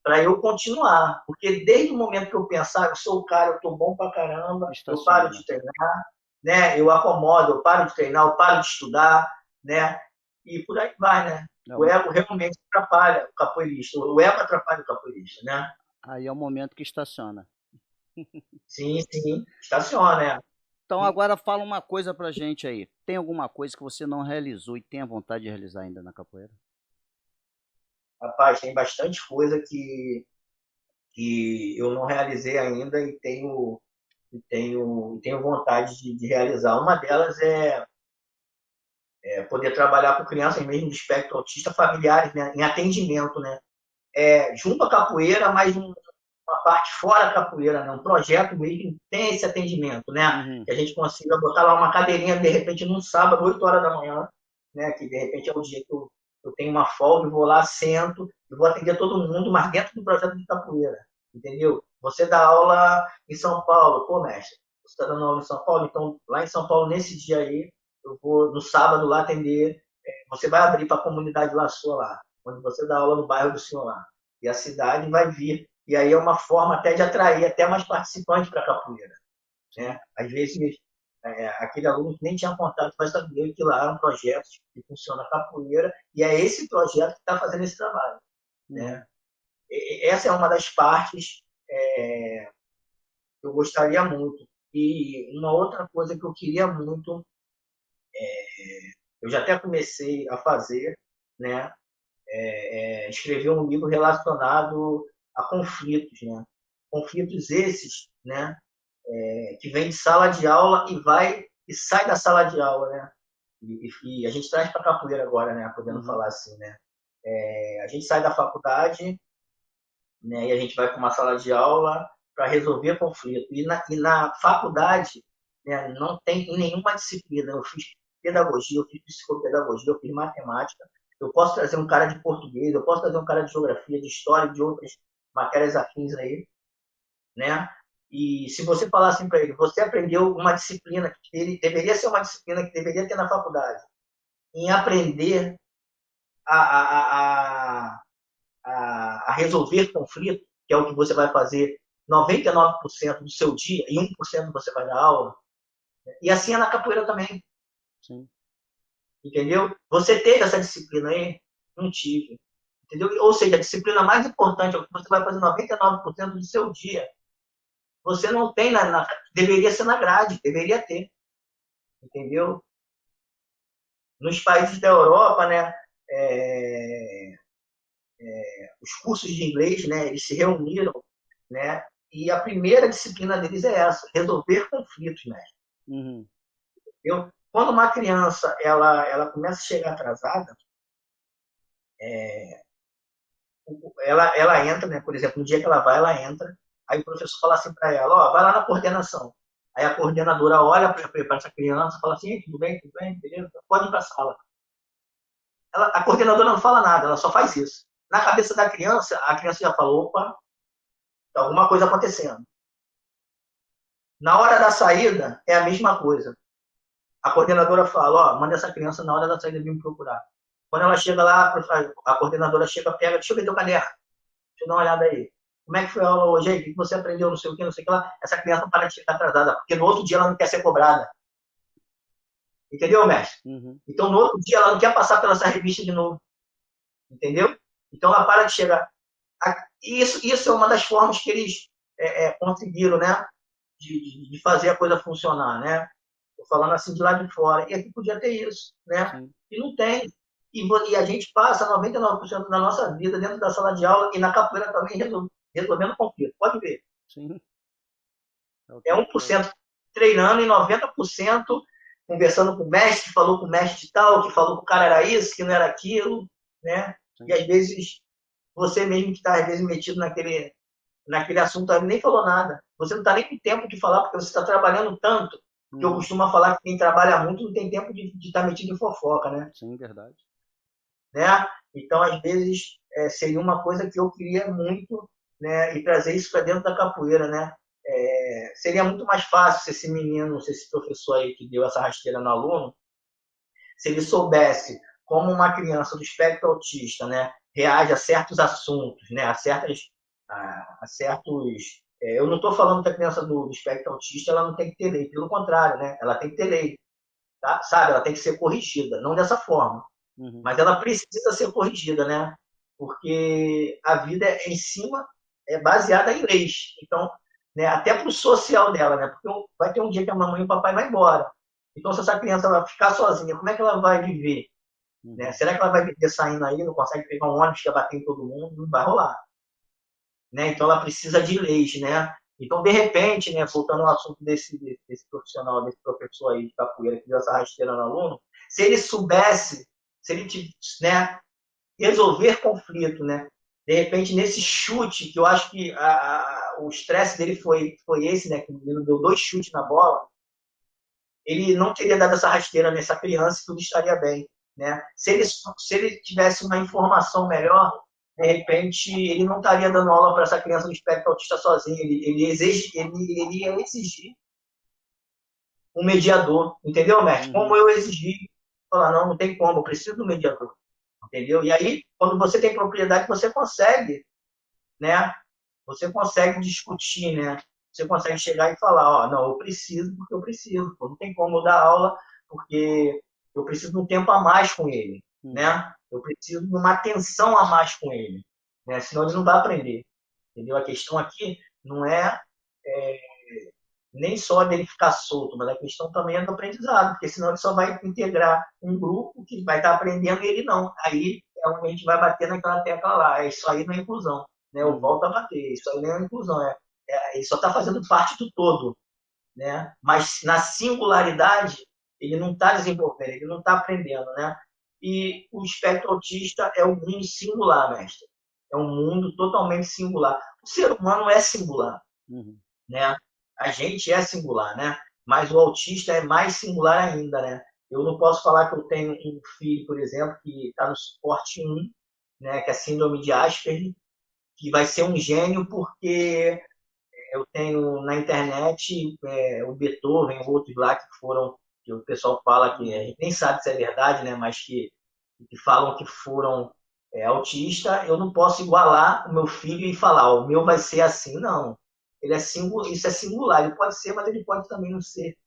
para eu continuar, porque desde o momento que eu pensar, eu sou o cara, eu estou bom pra caramba, eu paro Estaciona. de treinar, né? Eu acomodo, eu paro de treinar, eu paro de estudar, né? E por aí vai, né? É O o- ego realmente atrapalha o capoeirista, o ego atrapalha o capoeirista, né? Aí é o momento que estaciona. Sim, sim, estaciona, né? Então E, agora fala uma coisa pra gente aí. Tem alguma coisa que você não realizou e tem a vontade de realizar ainda na capoeira? rapaz, tem bastante coisa que eu não realizei ainda e tenho vontade de realizar. Uma delas é poder trabalhar com crianças mesmo de espectro autista familiares, né, em atendimento, né? Junto à capoeira, mas uma parte fora da capoeira, né? Um projeto mesmo que tem esse atendimento, né? Uhum. Que a gente consiga botar lá uma cadeirinha, de repente, num sábado, 8 horas da manhã, né? Que de repente é o dia que eu tenho uma folga, eu vou lá, sento, e vou atender todo mundo, mas dentro do projeto de capoeira, entendeu? Você dá aula em São Paulo, pô, mestre, você está dando aula em São Paulo, então lá em São Paulo, nesse dia aí, eu vou no sábado lá atender, você vai abrir para a comunidade lá sua lá, onde você dá aula no bairro do senhor lá. E a cidade vai vir. E aí é uma forma até de atrair até mais participantes para a capoeira. Sim. Né? Às vezes, aquele aluno que nem tinha contato vai saber que lá é um projeto que funciona a capoeira e é esse projeto que está fazendo esse trabalho. Uhum. Né? Essa é uma das partes que eu gostaria muito. E uma outra coisa que eu queria muito, eu já até comecei a fazer, né? Escrever um livro relacionado a conflitos, né? Conflitos esses, né? Que vem de sala de aula e vai e sai da sala de aula, né? E a gente traz para capoeira agora, né? Podendo Uhum. falar assim, né? A gente sai da faculdade, né? E a gente vai para uma sala de aula para resolver conflito. E na faculdade, né? Não tem em nenhuma disciplina. Eu fiz pedagogia, eu fiz psicopedagogia, eu fiz matemática. Eu posso trazer um cara de português, eu posso trazer um cara de geografia, de história, de outras matérias afins aí, né? E se você falar assim para ele, você aprendeu uma disciplina que ele deveria ser uma disciplina que deveria ter na faculdade, em aprender a, a, a, a resolver conflito, que é o que você vai fazer 99% do seu dia e 1% você vai dar aula, E assim é na capoeira também. Sim. Entendeu? Você teve essa disciplina aí? Não tive. Entendeu? Ou seja, a disciplina mais importante é o que você vai fazer 99% do seu dia. Você não tem deveria ser na grade, deveria ter. Entendeu? Nos países da Europa, né, é, os cursos de inglês, né, eles se reuniram, né, e a primeira disciplina deles é essa, resolver conflitos, né? Uhum. Quando uma criança ela começa a chegar atrasada, ela entra, né, por exemplo, no dia que ela entra, aí o professor fala assim para ela, ó, vai lá na coordenação. Aí a coordenadora olha para essa criança e fala assim, tudo bem, beleza, pode ir para a sala. A coordenadora não fala nada, ela só faz isso. Na cabeça da criança, a criança já falou, opa, tá alguma coisa acontecendo. Na hora da saída, é a mesma coisa. A coordenadora fala, ó, manda essa criança na hora da saída vir me procurar. Quando ela chega lá, a coordenadora chega, pega, deixa eu ver teu caderno, deixa eu dar uma olhada aí. Como é que foi a aula hoje aí? O que você aprendeu? Não sei o que lá. Essa criança não para de chegar atrasada, porque no outro dia ela não quer ser cobrada. Entendeu, mestre? Uhum. Então, no outro dia ela não quer passar pela essa revista de novo. Entendeu? Então, ela para de chegar. Isso é uma das formas que eles conseguiram, né? De fazer a coisa funcionar, né? Tô falando assim de lá de fora. E aqui podia ter isso, né? Sim. E não tem. E a gente passa 99% da nossa vida dentro da sala de aula e na capoeira também resolvendo conflito. Pode ver. Sim. É o É tempo todo. 1% treinando e 90% conversando com o mestre, que falou com o mestre de tal, que falou que o cara era isso, que não era aquilo, né? E Sim. às vezes você mesmo que está às vezes metido naquele assunto nem falou nada. Você não está nem com tempo de falar porque você está trabalhando tanto. Que eu Uhum. costumo falar que quem trabalha muito não tem tempo de estar metido em fofoca, né? Sim, verdade. Né? Então, às vezes, seria uma coisa que eu queria muito, né? E trazer isso para dentro da capoeira, né? Seria muito mais fácil se esse menino, se esse professor aí que deu essa rasteira no aluno, se ele soubesse como uma criança do espectro autista, né, reage a certos assuntos, né, a certos. Eu não estou falando que a criança do espectro autista ela não tem que ter lei, pelo contrário, né, ela tem que ter lei, tá? Sabe? Ela tem que ser corrigida, não dessa forma, Uhum. mas ela precisa ser corrigida, né? Porque a vida em cima é baseada em leis. Então, né, até para o social dela, né? Porque vai ter um dia que a mamãe e o papai vão embora. Então, se essa criança vai ficar sozinha, como é que ela vai viver? Né? Uhum. Será que ela vai viver saindo aí, não consegue pegar um ônibus que vai bater em todo mundo? Não vai rolar. Né? Então, ela precisa de leis, né? Então, de repente, né, voltando ao assunto desse profissional, desse professor aí de capoeira que deu essa rasteira no aluno, se ele soubesse, se ele né, resolver conflito, né? De repente, nesse chute, que eu acho que o estresse dele foi esse, né? Que ele deu 2 chutes na bola, ele não teria dado essa rasteira nessa criança e tudo estaria bem, né? Se ele tivesse uma informação melhor, de repente, ele não estaria dando aula para essa criança do espectro autista sozinho. Ele ia exigir um mediador, entendeu, mestre? Como Uhum. eu exigi, falar, não tem como, eu preciso do mediador, entendeu? E aí, quando você tem propriedade, você consegue, né? Você consegue discutir, né? Você consegue chegar e falar, ó, não, eu preciso porque eu preciso, não tem como eu dar aula porque eu preciso de um tempo a mais com ele, Uhum. né? Eu preciso de uma atenção a mais com ele, né? Senão ele não vai aprender, entendeu? A questão aqui não é nem só dele ficar solto, mas a questão também é do aprendizado, porque senão ele só vai integrar um grupo que vai estar aprendendo e ele não. Aí é onde a gente vai bater naquela tecla lá. Isso aí não é inclusão. Né? Eu Uhum. volto a bater. Isso aí não é inclusão. Ele só está fazendo parte do todo. Né? Mas na singularidade, ele não está desenvolvendo, ele não está aprendendo. Né? E o espectro autista é um mundo singular, mestre. É um mundo totalmente singular. O ser humano é singular, Uhum. né? A gente é singular, né? Mas o autista é mais singular ainda, né? Eu não posso falar que eu tenho um filho, por exemplo, que está no suporte 1, né? Que é síndrome de Asperger, que vai ser um gênio porque eu tenho na internet o Beethoven, outros lá que foram, que o pessoal fala que a gente nem sabe se é verdade, né? Mas que falam que foram autista, eu não posso igualar o meu filho e falar, o meu vai ser assim, não. Ele é singular, isso é singular, ele pode ser, mas ele pode também não ser.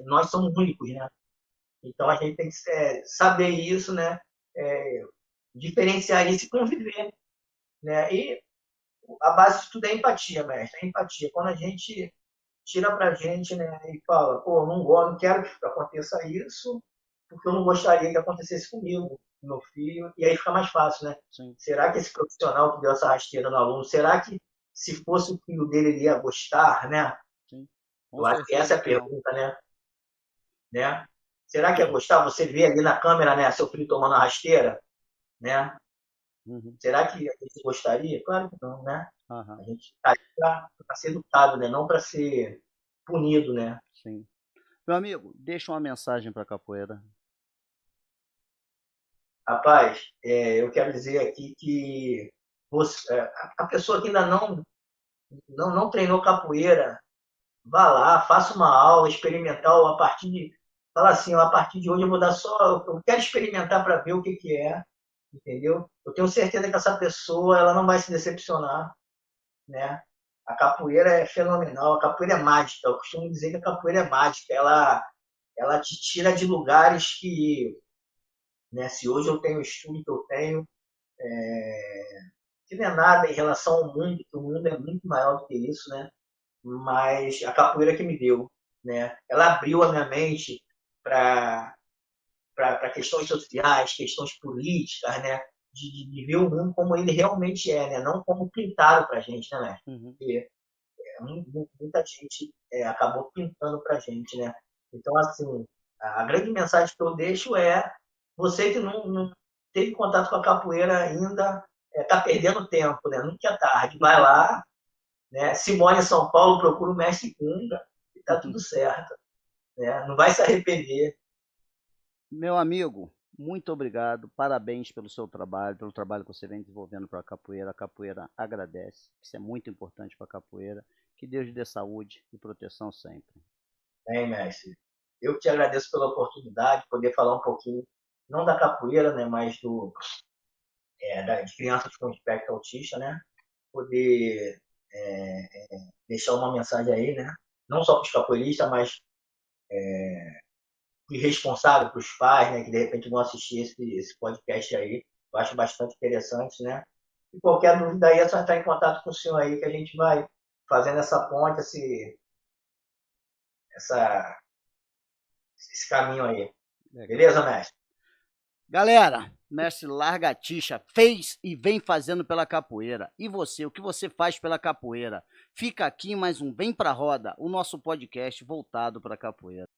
Nós somos únicos, né? Então a gente tem que saber isso, né? Diferenciar isso e conviver, né? E a base de tudo é empatia, mestre, é empatia. Quando a gente tira pra gente, né, e fala, pô, não gosto, não quero que aconteça isso, porque eu não gostaria que acontecesse comigo, com meu filho, e aí fica mais fácil, né? Sim. Será que esse profissional que deu essa rasteira no aluno, será que se fosse o filho dele ele ia gostar, né? Sim. Eu acho que essa é a Que não. pergunta, né? Será que ia gostar você ver ali na câmera, né, seu filho tomando a rasteira, né? Será que a gente gostaria? Claro que não, né? A gente está para ser educado, né? Não para ser punido, né? Sim. Meu amigo, deixa uma mensagem para a capoeira. Rapaz, eu quero dizer aqui que a pessoa que ainda não treinou capoeira, vá lá, faça uma aula experimental a partir de. Fala assim, a partir de hoje eu vou dar só. Eu quero experimentar para ver o que, que é, entendeu? Eu tenho certeza que essa pessoa ela não vai se decepcionar, né? A capoeira é fenomenal, a capoeira é mágica. Eu costumo dizer que a capoeira é mágica. Ela te tira de lugares que, né? Se hoje eu tenho o estudo que eu tenho, que não é nada em relação ao mundo, que o mundo é muito maior do que isso, né? Mas a capoeira que me deu, né? Ela abriu a minha mente para questões sociais, questões políticas, né? De ver o mundo como ele realmente é, né? Não como pintaram para a gente, né? Porque muita gente acabou pintando para a gente, né? Então, assim, a grande mensagem que eu deixo é você que não teve contato com a capoeira ainda, está perdendo tempo, né? Nunca é tarde. Vai lá, né? Simone em São Paulo, procura o mestre Gunga e tá tudo certo, né? Não vai se arrepender. Meu amigo, muito obrigado, parabéns pelo seu trabalho, pelo trabalho que você vem desenvolvendo para a capoeira agradece, isso é muito importante para a capoeira, que Deus lhe dê saúde e proteção sempre. Mestre? Eu te agradeço pela oportunidade de poder falar um pouquinho, não da capoeira, né, mas de crianças com espectro autista, né? Poder deixar uma mensagem aí, né? Não só para os capoeiristas, mas de responsável para os pais, né? Que de repente vão assistir esse podcast aí. Eu acho bastante interessante, né? E qualquer dúvida aí é só entrar em contato com o senhor aí que a gente vai fazendo essa ponte, esse caminho aí. Legal. Beleza, mestre? Galera, mestre Largatixa fez e vem fazendo pela capoeira. E você, o que você faz pela capoeira? Fica aqui mais um Vem Pra Roda, o nosso podcast voltado para a capoeira.